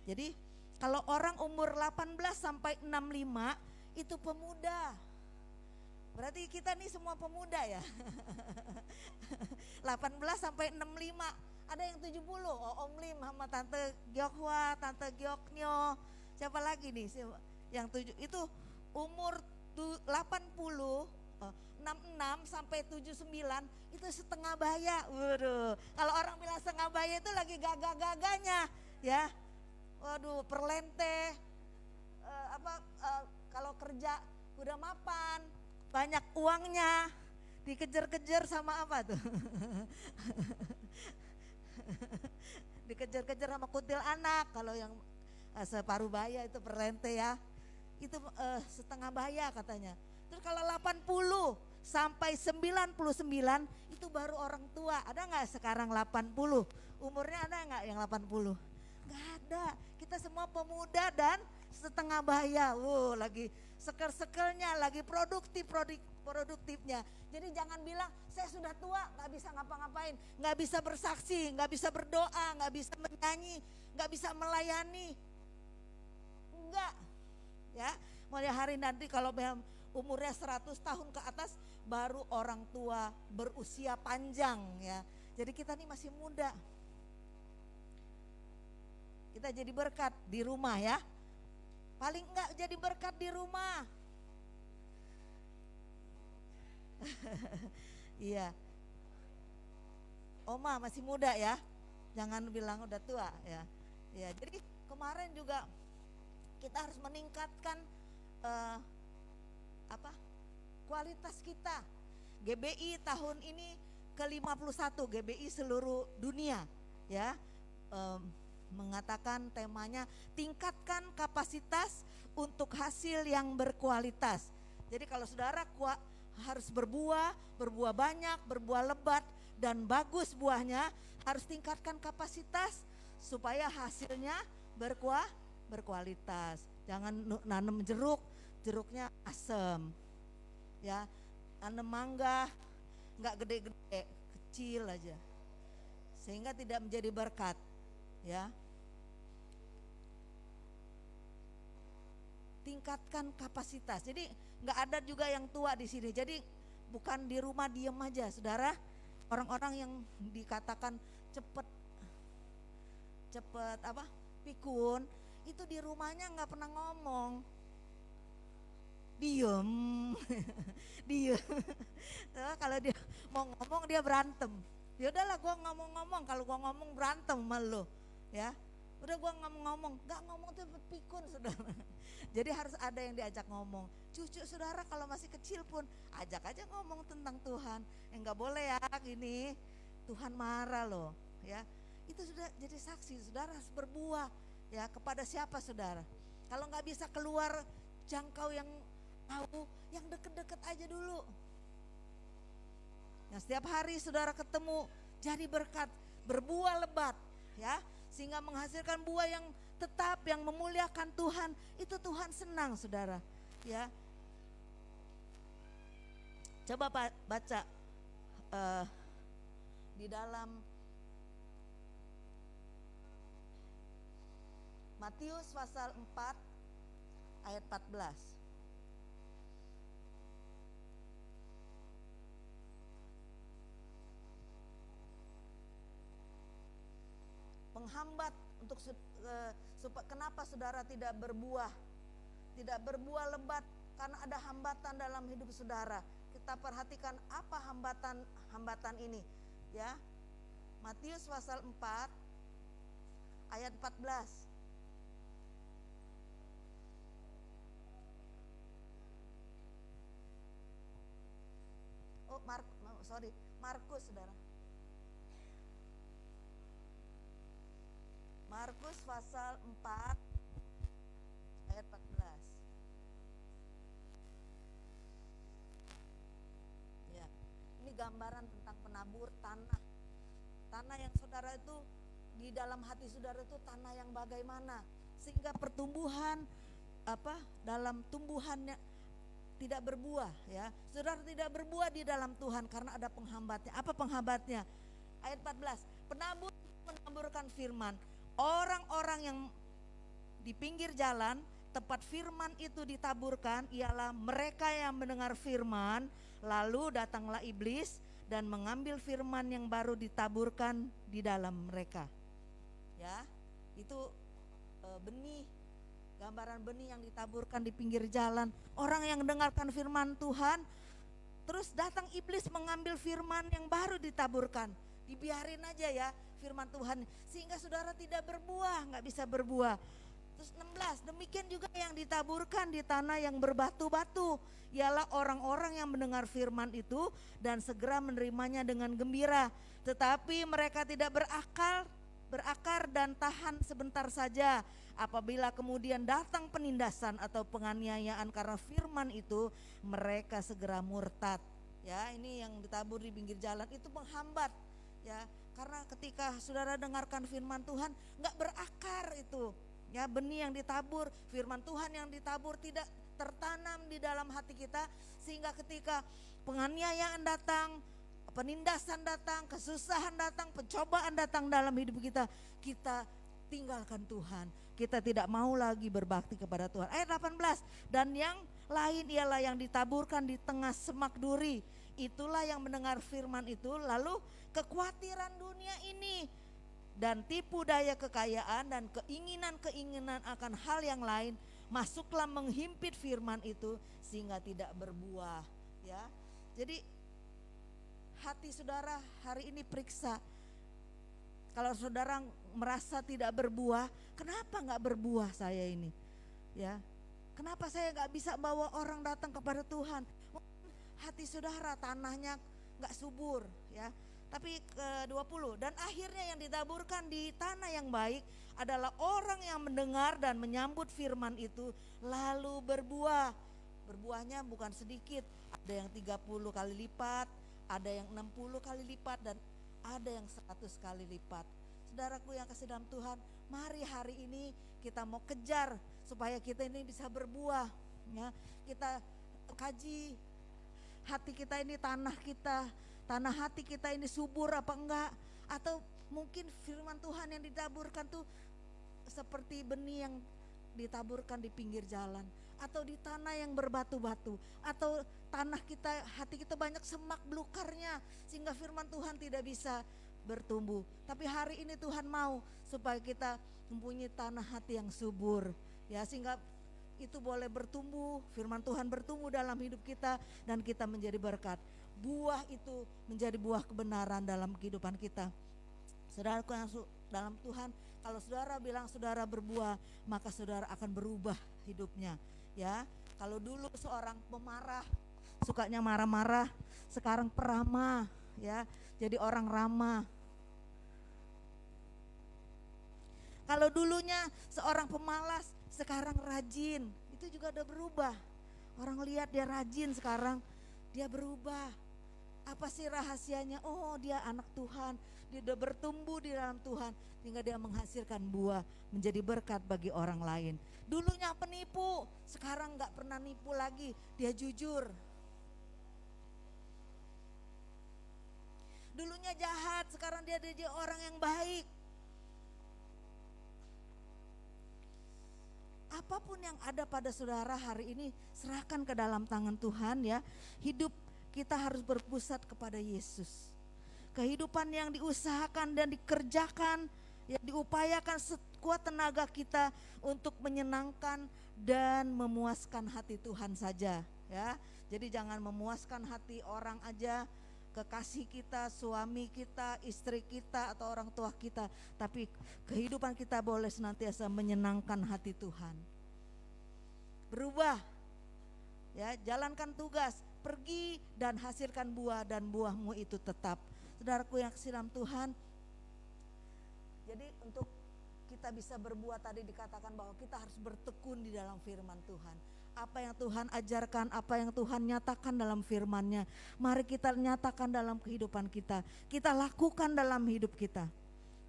S3: Jadi kalau orang umur 18 sampai 65 itu pemuda. Berarti kita nih semua pemuda ya. 18 sampai 65. Ada yang 70, Om Lim sama Tante Gyokhwa, Tante Gyoknyo. Siapa lagi nih yang 7 itu umur 80, 66 sampai 79 itu setengah baya. Waduh, kalau orang bilang setengah baya itu lagi gagah-gagahnya, ya. Waduh, perlente, kalau kerja udah mapan, banyak uangnya, dikejar-kejar sama apa tuh? Dikejar-kejar sama kutil anak. Kalau yang separuh baya itu perlente, ya. Itu setengah baya katanya. Terus kalau 80 sampai 99 itu baru orang tua. Ada nggak sekarang 80? Umurnya ada nggak yang 80? Nggak ada. Kita semua pemuda dan setengah baya. Wow, lagi sekel-sekelnya, lagi produktifnya. Jadi jangan bilang saya sudah tua nggak bisa ngapa-ngapain, nggak bisa bersaksi, nggak bisa berdoa, nggak bisa menyanyi, nggak bisa melayani. Enggak, ya. Mulai hari nanti kalau umurnya 100 tahun ke atas baru orang tua berusia panjang, ya. Jadi kita nih masih muda. Kita jadi berkat di rumah, ya. Paling enggak jadi berkat di rumah. Iya. Oma masih muda ya. Jangan bilang udah tua ya. Ya, jadi kemarin juga kita harus meningkatkan kualitas kita. GBI tahun ini ke-51, GBI seluruh dunia ya. Mengatakan temanya tingkatkan kapasitas untuk hasil yang berkualitas. Jadi kalau saudara harus berbuah banyak, berbuah lebat dan bagus buahnya, harus tingkatkan kapasitas supaya hasilnya berkualitas. Jangan nanam jeruknya asam. Ya, nanam mangga enggak gede-gede, kecil aja. Sehingga tidak menjadi berkat. Ya, tingkatkan kapasitas. Jadi nggak ada juga yang tua di sini. Jadi bukan di rumah diem aja, saudara. Orang-orang yang dikatakan cepet pikun, itu di rumahnya nggak pernah ngomong, diem, diem. Kalau dia mau ngomong dia berantem. Ya udahlah, gue ngomong-ngomong. Kalau gue ngomong berantem sama lo. Ya, udah gua ngomong, nggak ngomong tuh pikun, saudara. Jadi harus ada yang diajak ngomong. Cucu saudara kalau masih kecil pun ajak aja ngomong tentang Tuhan. Nggak boleh ya gini, Tuhan marah loh. Ya, itu sudah jadi saksi. Saudara harus berbuah ya kepada siapa saudara. Kalau nggak bisa keluar jangkau yang tahu, yang deket-deket aja dulu. Nah, setiap hari saudara ketemu jadi berkat, berbuah lebat ya. Sehingga menghasilkan buah yang tetap, yang memuliakan Tuhan. Itu Tuhan senang saudara ya. Coba baca di dalam Matius pasal 4 ayat 14. Penghambat untuk kenapa saudara tidak berbuah lebat, karena ada hambatan dalam hidup saudara. Kita perhatikan apa hambatan ini ya. Matius pasal 4 ayat 14. Markus saudara. Markus pasal 4 ayat 14. Ya, ini gambaran tentang penabur tanah. Tanah yang saudara itu di dalam hati saudara itu tanah yang bagaimana sehingga pertumbuhan dalam tumbuhannya tidak berbuah ya. Saudara tidak berbuah di dalam Tuhan karena ada penghambatnya. Apa penghambatnya? Ayat 14. Penabur menaburkan firman. Orang-orang yang di pinggir jalan tempat firman itu ditaburkan ialah mereka yang mendengar firman, lalu datanglah iblis dan mengambil firman yang baru ditaburkan di dalam mereka. Ya, itu benih, gambaran benih yang ditaburkan di pinggir jalan. Orang yang mendengarkan firman Tuhan, terus datang iblis mengambil firman yang baru ditaburkan. Dibiarin aja ya firman Tuhan, sehingga saudara tidak berbuah, nggak bisa berbuah. Terus 16, demikian juga yang ditaburkan di tanah yang berbatu-batu, ialah orang-orang yang mendengar firman itu dan segera menerimanya dengan gembira. Tetapi mereka tidak berakar dan tahan sebentar saja. Apabila kemudian datang penindasan atau penganiayaan karena firman itu, mereka segera murtad. Ya, ini yang ditabur di pinggir jalan itu menghambat, ya. Karena ketika saudara dengarkan firman Tuhan nggak berakar itu, ya, benih yang ditabur, firman Tuhan yang ditabur tidak tertanam di dalam hati kita, sehingga ketika penganiayaan datang, penindasan datang, kesusahan datang, pencobaan datang dalam hidup kita, kita tinggalkan Tuhan. Kita tidak mau lagi berbakti kepada Tuhan. Ayat 18, dan yang lain ialah yang ditaburkan di tengah semak duri. Itulah yang mendengar firman itu, lalu kekhawatiran dunia ini dan tipu daya kekayaan dan keinginan-keinginan akan hal yang lain masuklah menghimpit firman itu sehingga tidak berbuah, ya. Jadi hati saudara hari ini periksa. Kalau saudara merasa tidak berbuah, kenapa nggak berbuah saya ini? Ya, kenapa saya nggak bisa bawa orang datang kepada Tuhan? Hati saudara tanahnya nggak subur, ya. Tapi ke-20, dan akhirnya yang ditaburkan di tanah yang baik adalah orang yang mendengar dan menyambut firman itu lalu berbuah. Berbuahnya bukan sedikit, ada yang 30 kali lipat, ada yang 60 kali lipat, dan ada yang 100 kali lipat. Saudaraku yang kasih dalam Tuhan, mari hari ini kita mau kejar supaya kita ini bisa berbuah, ya. Kita kaji hati kita ini, tanah hati kita ini subur apa enggak, atau mungkin firman Tuhan yang ditaburkan tuh seperti benih yang ditaburkan di pinggir jalan, atau di tanah yang berbatu-batu, atau tanah kita, hati kita banyak semak belukarnya sehingga firman Tuhan tidak bisa bertumbuh. Tapi hari ini Tuhan mau supaya kita mempunyai tanah hati yang subur, ya, sehingga itu boleh bertumbuh, firman Tuhan bertumbuh dalam hidup kita dan kita menjadi berkat. Buah itu menjadi buah kebenaran dalam kehidupan kita. Saudaraku yang dalam Tuhan, kalau saudara bilang saudara berbuah, maka saudara akan berubah hidupnya, ya. Kalau dulu seorang pemarah, sukanya marah-marah, sekarang peramah, ya, jadi orang ramah. Kalau dulunya seorang pemalas, sekarang rajin, itu juga udah berubah. Orang lihat dia rajin, sekarang dia berubah. Apa sih rahasianya? Oh, dia anak Tuhan, dia udah bertumbuh di dalam Tuhan sehingga dia menghasilkan buah, menjadi berkat bagi orang lain. Dulunya penipu, sekarang gak pernah nipu lagi, dia jujur. Dulunya jahat, sekarang dia jadi orang yang baik. Apapun yang ada pada saudara hari ini, serahkan ke dalam tangan Tuhan, ya. Hidup kita harus berpusat kepada Yesus. Kehidupan yang diusahakan dan dikerjakan, yang diupayakan sekuat tenaga kita untuk menyenangkan dan memuaskan hati Tuhan saja, ya. Jadi jangan memuaskan hati orang aja, kekasih kita, suami kita, istri kita, atau orang tua kita, tapi kehidupan kita boleh senantiasa menyenangkan hati Tuhan. Berubah, ya, jalankan tugas, pergi dan hasilkan buah, dan buahmu itu tetap. Saudaraku yang kasih dalam Tuhan, jadi untuk kita bisa berbuah tadi dikatakan bahwa kita harus bertekun di dalam firman Tuhan. Apa yang Tuhan ajarkan, apa yang Tuhan nyatakan dalam firman-Nya, mari kita nyatakan dalam kehidupan kita, kita lakukan dalam hidup kita,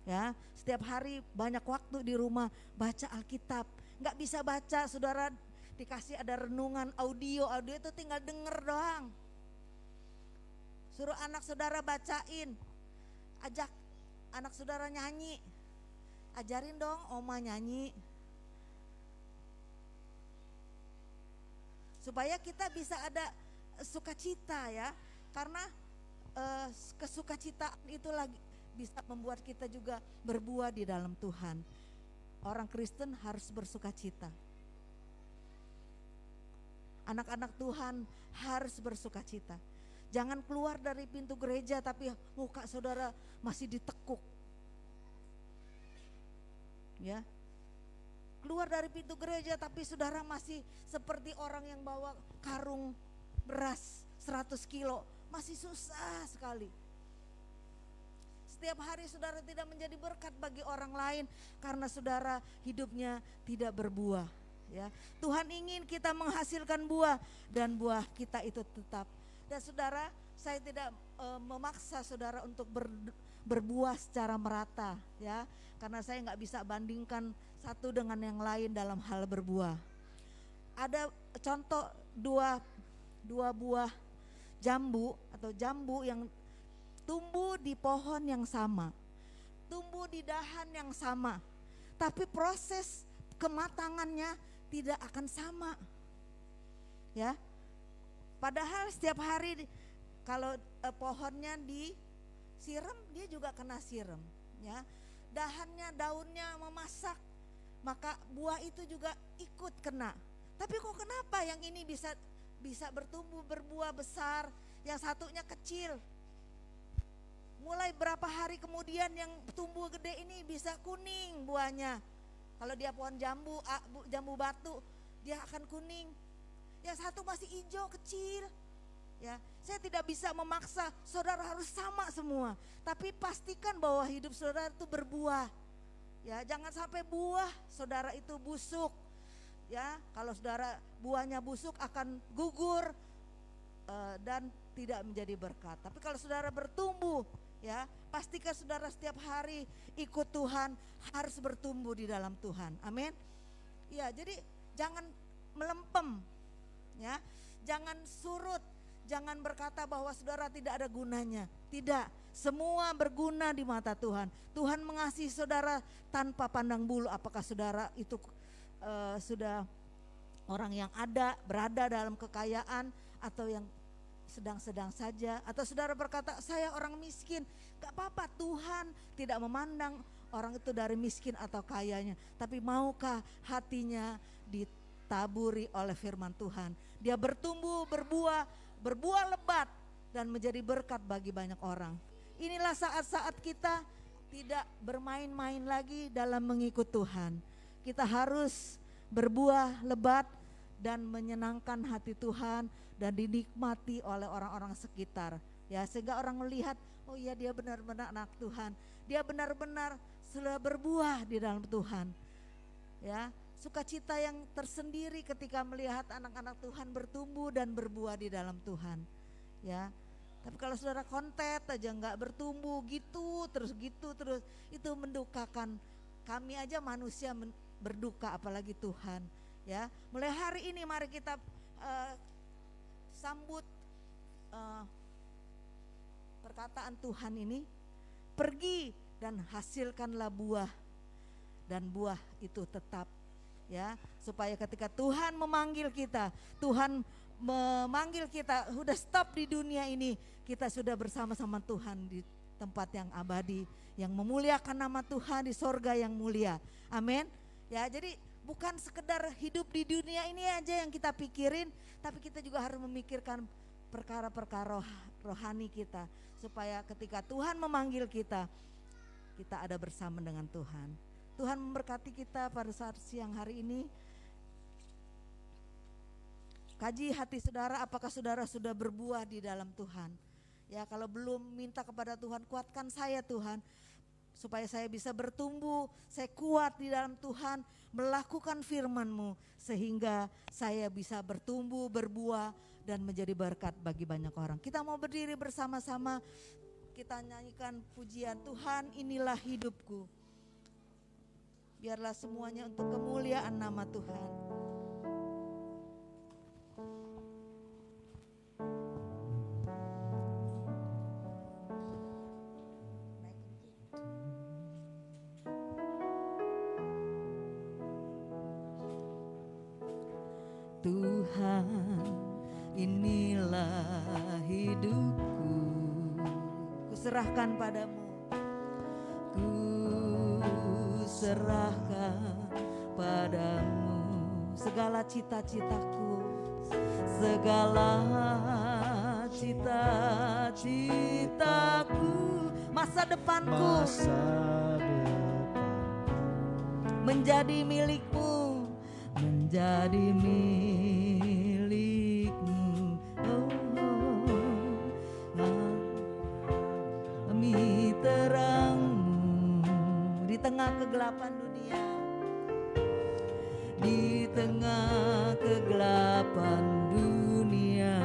S3: ya. Setiap hari banyak waktu di rumah baca Alkitab. Gak bisa baca, saudara dikasih ada renungan audio itu tinggal denger doang. Suruh anak saudara bacain, ajak anak saudara nyanyi, ajarin dong oma nyanyi, supaya kita bisa ada sukacita, ya. Karena kesukacitaan itu lagi bisa membuat kita juga berbuah di dalam Tuhan. Orang Kristen harus bersukacita. Anak-anak Tuhan harus bersukacita. Jangan keluar dari pintu gereja tapi muka saudara masih ditekuk, ya. Keluar dari pintu gereja tapi saudara masih seperti orang yang bawa karung beras 100 kilo, masih susah sekali. Setiap hari saudara tidak menjadi berkat bagi orang lain karena saudara hidupnya tidak berbuah, ya. Tuhan ingin kita menghasilkan buah dan buah kita itu tetap. Dan saudara, saya tidak memaksa saudara untuk berbuah secara merata ya, karena saya nggak bisa bandingkan satu dengan yang lain dalam hal berbuah. Ada contoh dua buah jambu atau jambu yang tumbuh di pohon yang sama, tumbuh di dahan yang sama, tapi proses kematangannya tidak akan sama ya. Padahal setiap hari kalau pohonnya disiram, dia juga kena siram ya. Dahannya, daunnya memasak, maka buah itu juga ikut kena. Tapi kok kenapa yang ini bisa bertumbuh berbuah besar, yang satunya kecil? Mulai berapa hari kemudian yang tumbuh gede ini bisa kuning buahnya. Kalau dia pohon jambu batu, dia akan kuning. Yang satu masih hijau kecil. Ya, saya tidak bisa memaksa saudara harus sama semua, tapi pastikan bahwa hidup saudara itu berbuah. Ya, jangan sampai buah saudara itu busuk. Ya, kalau saudara buahnya busuk akan gugur dan tidak menjadi berkat. Tapi kalau saudara bertumbuh, ya, pastikan saudara setiap hari ikut Tuhan, harus bertumbuh di dalam Tuhan. Amin. Ya, jadi jangan melempem, ya, jangan surut, jangan berkata bahwa saudara tidak ada gunanya. Tidak, semua berguna di mata Tuhan. Tuhan mengasihi saudara tanpa pandang bulu apakah saudara itu sudah orang yang berada dalam kekayaan atau yang sedang-sedang saja, atau saudara berkata saya orang miskin, gak apa-apa. Tuhan tidak memandang orang itu dari miskin atau kayanya, tapi maukah hatinya ditaburi oleh firman Tuhan. Dia bertumbuh, berbuah lebat dan menjadi berkat bagi banyak orang. Inilah saat-saat kita tidak bermain-main lagi dalam mengikut Tuhan. Kita harus berbuah lebat dan menyenangkan hati Tuhan dan dinikmati oleh orang-orang sekitar, ya, sehingga orang melihat, oh iya dia benar-benar anak Tuhan, dia benar-benar sudah berbuah di dalam Tuhan. Ya, sukacita yang tersendiri ketika melihat anak-anak Tuhan bertumbuh dan berbuah di dalam Tuhan. Ya, tapi kalau saudara kontet aja nggak bertumbuh gitu terus, itu mendukakan. Kami aja manusia berduka, apalagi Tuhan. Ya, mulai hari ini mari kita sambut perkataan Tuhan ini, pergi dan hasilkanlah buah, dan buah itu tetap, ya, supaya ketika Tuhan memanggil kita, udah stop di dunia ini, kita sudah bersama-sama Tuhan di tempat yang abadi, yang memuliakan nama Tuhan di sorga yang mulia. Amin. Ya, jadi bukan sekedar hidup di dunia ini aja yang kita pikirin, tapi kita juga harus memikirkan perkara-perkara rohani kita, supaya ketika Tuhan memanggil kita, kita ada bersama dengan Tuhan. Tuhan memberkati kita pada saat siang hari ini. Kaji hati saudara, apakah saudara sudah berbuah di dalam Tuhan? Ya, kalau belum, minta kepada Tuhan, kuatkan saya Tuhan, supaya saya bisa bertumbuh, saya kuat di dalam Tuhan, melakukan firman-Mu, sehingga saya bisa bertumbuh, berbuah, dan menjadi berkat bagi banyak orang. Kita mau berdiri bersama-sama, kita nyanyikan pujian, Tuhan inilah hidupku. Biarlah semuanya untuk kemuliaan nama Tuhan. Tuhan, inilah hidupku, kuserahkan padamu, kuserahkan padamu segala cita-citaku, segala cita-citaku, masa depanku, menjadi milikmu, menjadi milikmu. Kami terangmu di tengah kegelapan dunia, di tengah kegelapan dunia.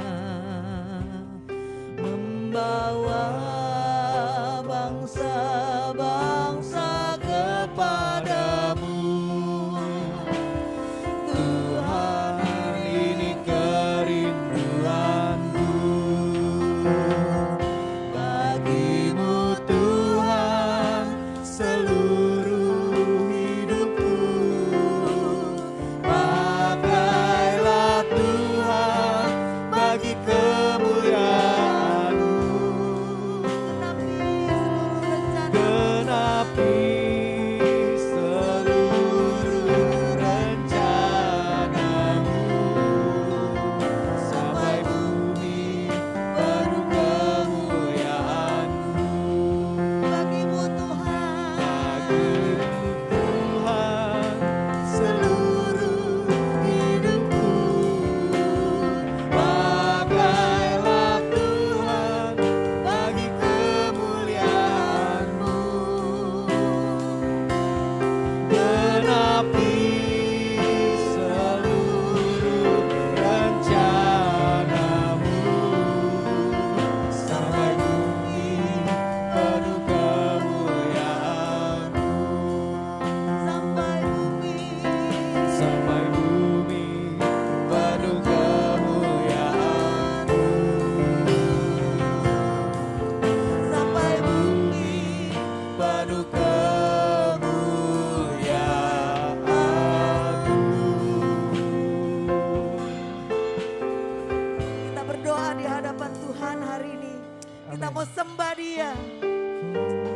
S3: Kita mau sembah Dia.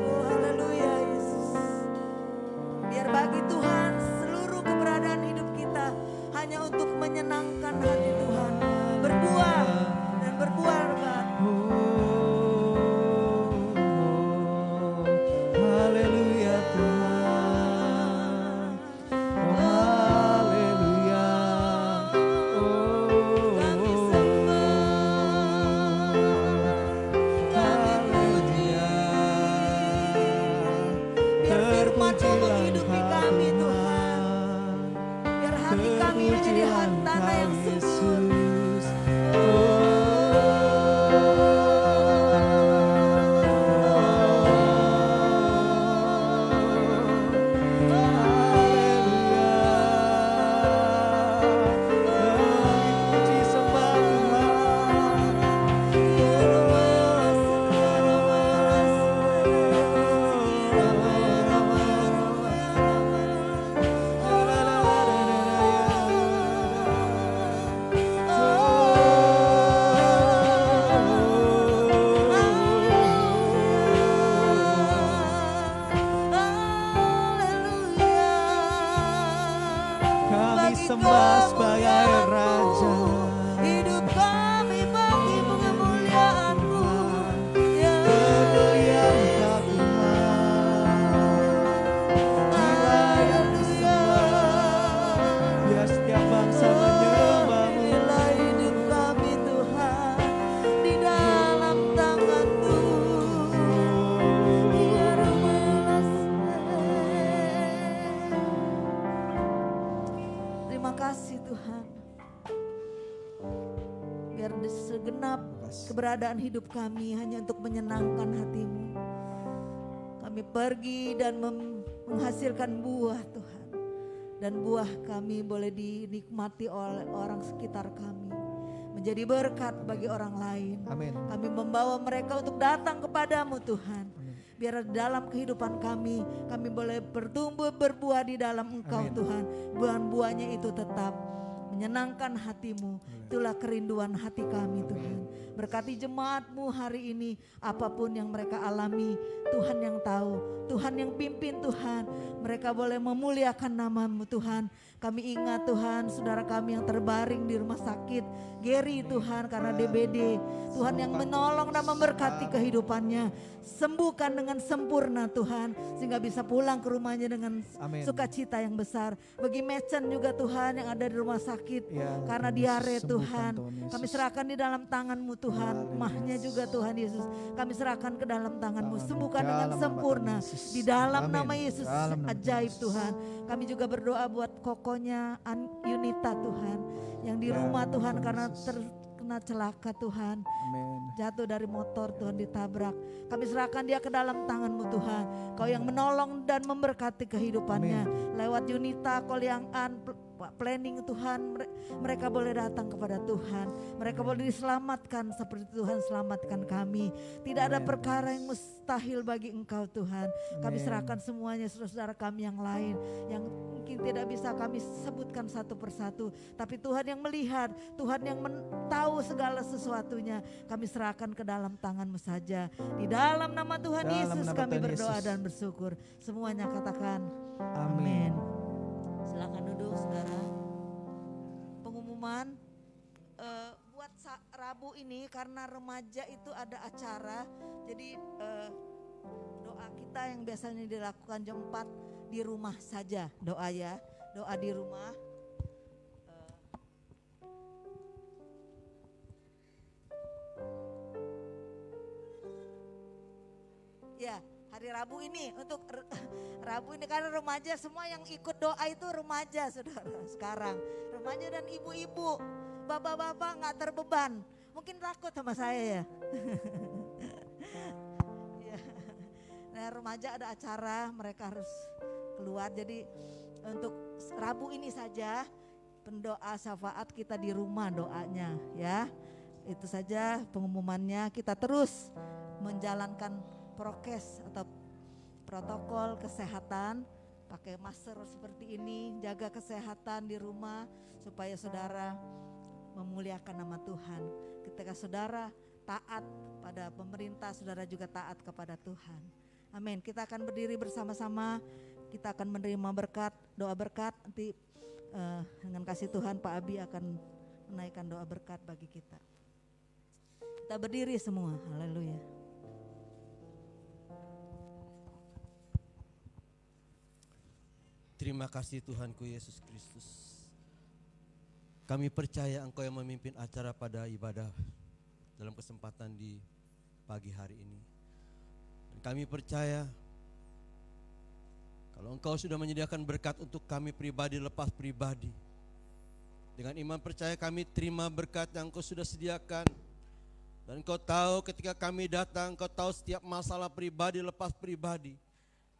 S3: Oh haleluya Yesus. Biar bagi Tuhan seluruh keberadaan hidup kita hanya untuk menyenangkan hati Tuhan. Berbuah dan berbuah lebat.
S1: Haleluya Tuhan. Oh haleluya.
S3: Kami sembah, kami puji. Biar firman-Mu menghidupi kami Tuhan. Biar hati kami menjadi tanah yang subur.
S1: Sembah sebagai Raja.
S3: Hidup kami bagi pengemuliaan-Mu ya
S1: Kemuliaan Tuhan.
S3: haleluya.
S1: Biar setiap bangsa menyembah-Mu.
S3: Inilah hidup kami Tuhan di dalam tangan-Mu. Terima kasih Tuhan. Biar segenap keberadaan hidup kami hanya untuk menyenangkan hati-Mu. Kami pergi dan menghasilkan buah Tuhan. Dan buah kami boleh dinikmati oleh orang sekitar kami. Menjadi berkat bagi orang lain.
S1: Amin.
S3: Kami membawa mereka untuk datang kepadamu Tuhan. Biar dalam kehidupan kami boleh bertumbuh berbuah di dalam Engkau
S1: Amin.
S3: Tuhan. Buah-buahnya itu tetap menyenangkan hati-Mu. Itulah kerinduan hati kami Tuhan. Berkati jemaat-Mu hari ini, apapun yang mereka alami, Tuhan yang tahu, Tuhan yang pimpin Tuhan. Mereka boleh memuliakan nama-Mu Tuhan. Kami ingat Tuhan, saudara kami yang terbaring di rumah sakit, Gary Tuhan karena DBD. Tuhan yang menolong dan memberkati kehidupannya. Sembuhkan dengan sempurna Tuhan, sehingga bisa pulang ke rumahnya dengan
S1: Amin.
S3: sukacita yang besar. Bagi Mechen juga Tuhan yang ada di rumah sakit
S1: Ya,
S3: karena
S1: Tuhan
S3: diare
S1: Yesus,
S3: Tuhan.
S1: sembuhkan Tuhan
S3: Kami
S1: Yesus.
S3: serahkan di dalam tangan-Mu Tuhan.
S1: Haleluya.
S3: Mahnya juga Tuhan Yesus. Kami serahkan ke dalam tangan-Mu.
S1: Dalam-
S3: Sembuhkan
S1: dalam
S3: dengan
S1: nama
S3: sempurna.
S1: Tuhan Yesus.
S3: Di dalam
S1: Amin.
S3: nama Yesus
S1: Dalam nama
S3: ajaib
S1: Yesus.
S3: Tuhan. Kami juga berdoa buat kokonya Yunita Tuhan. Yang di
S1: Ya,
S3: rumah Tuhan
S1: Tuhan
S3: karena
S1: Yesus.
S3: terkena celaka Tuhan.
S1: Amin.
S3: Jatuh dari motor Tuhan, ditabrak. Kami serahkan dia ke dalam tangan-Mu Tuhan. Kau yang menolong dan memberkati kehidupannya. Lewat Yunita, Koliangan, planning Tuhan, mereka boleh datang kepada Tuhan. Mereka boleh diselamatkan seperti Tuhan selamatkan kami. Tidak ada
S1: Amin.
S3: perkara yang mustahil bagi Engkau Tuhan. Kami
S1: Amin.
S3: serahkan semuanya saudara-saudara kami yang lain yang mungkin tidak bisa kami sebutkan satu persatu, tapi Tuhan yang melihat, Tuhan yang tahu segala sesuatunya. Kami serahkan ke dalam tangan-Mu saja. Di dalam nama Tuhan
S1: Dalam
S3: Yesus
S1: nama
S3: kami
S1: Tuhan
S3: berdoa
S1: Yesus.
S3: dan bersyukur. Semuanya katakan
S1: Amin.
S3: amin. Silakan duduk saudara. Pengumuman buat Rabu ini karena remaja itu ada acara, jadi doa kita yang biasanya dilakukan jam 4 di rumah saja, doa ya, doa di rumah. Ya, hari Rabu ini untuk Rabu ini karena remaja, semua yang ikut doa itu remaja saudara sekarang. Remaja dan ibu-ibu, bapak-bapak gak terbeban. Mungkin takut sama saya ya. Ya. Nah, remaja ada acara, mereka harus keluar. Jadi untuk Rabu ini saja pendoa syafaat kita di rumah doanya ya. Itu saja pengumumannya, kita terus menjalankan prokes atau protokol kesehatan, pakai masker seperti ini, jaga kesehatan di rumah supaya saudara memuliakan nama Tuhan. Ketika saudara taat pada pemerintah, saudara juga taat kepada Tuhan. Amin. Kita akan berdiri bersama-sama, kita akan menerima berkat, doa berkat. Nanti dengan kasih Tuhan Pak Abi akan menaikkan doa berkat bagi kita. Kita berdiri semua, haleluya.
S4: Terima kasih Tuhanku Yesus Kristus. Kami percaya Engkau yang memimpin acara pada ibadah dalam kesempatan di pagi hari ini. Dan kami percaya kalau Engkau sudah menyediakan berkat untuk kami pribadi lepas pribadi. Dengan iman percaya kami terima berkat yang Engkau sudah sediakan. Dan Engkau tahu ketika kami datang, Engkau tahu setiap masalah pribadi lepas pribadi.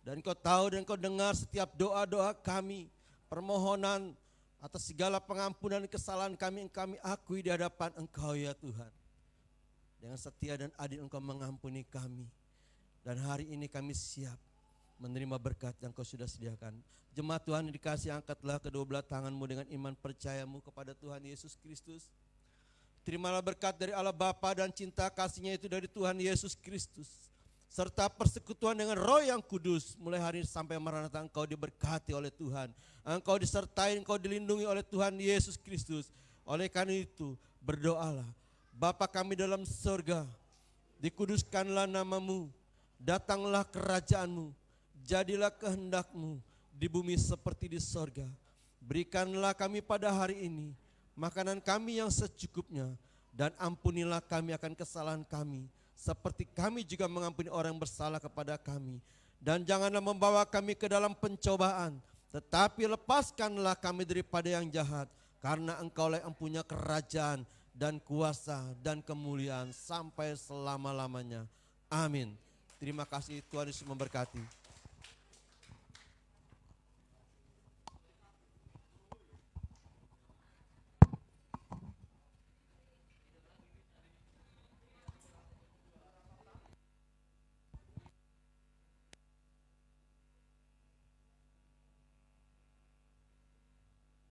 S4: Dan Engkau tahu dan Engkau dengar setiap doa-doa kami, permohonan atas segala pengampunan kesalahan kami yang kami akui di hadapan Engkau ya Tuhan. Dengan setia dan adil Engkau mengampuni kami. Dan hari ini kami siap menerima berkat yang Kau sudah sediakan. Jemaat Tuhan yang dikasihi, angkatlah kedua belah tanganmu dengan iman percayamu kepada Tuhan Yesus Kristus. Terimalah berkat dari Allah Bapa dan cinta kasih-Nya itu dari Tuhan Yesus Kristus. Serta persekutuan dengan Roh yang kudus, mulai hari ini sampai Maranatha engkau diberkati oleh Tuhan. Engkau disertai, engkau dilindungi oleh Tuhan Yesus Kristus. Oleh karena itu berdoalah, Bapa kami dalam surga, dikuduskanlah namamu, datanglah kerajaanmu, jadilah kehendakmu di bumi seperti di surga. Berikanlah kami pada hari ini makanan kami yang secukupnya, dan ampunilah kami akan kesalahan kami, seperti kami juga mengampuni orang yang bersalah kepada kami. Dan janganlah membawa kami ke dalam pencobaan, tetapi lepaskanlah kami daripada yang jahat, karena Engkaulah yang punya kerajaan dan kuasa dan kemuliaan sampai selama-lamanya. Amin. Terima kasih, Tuhan Yesus memberkati.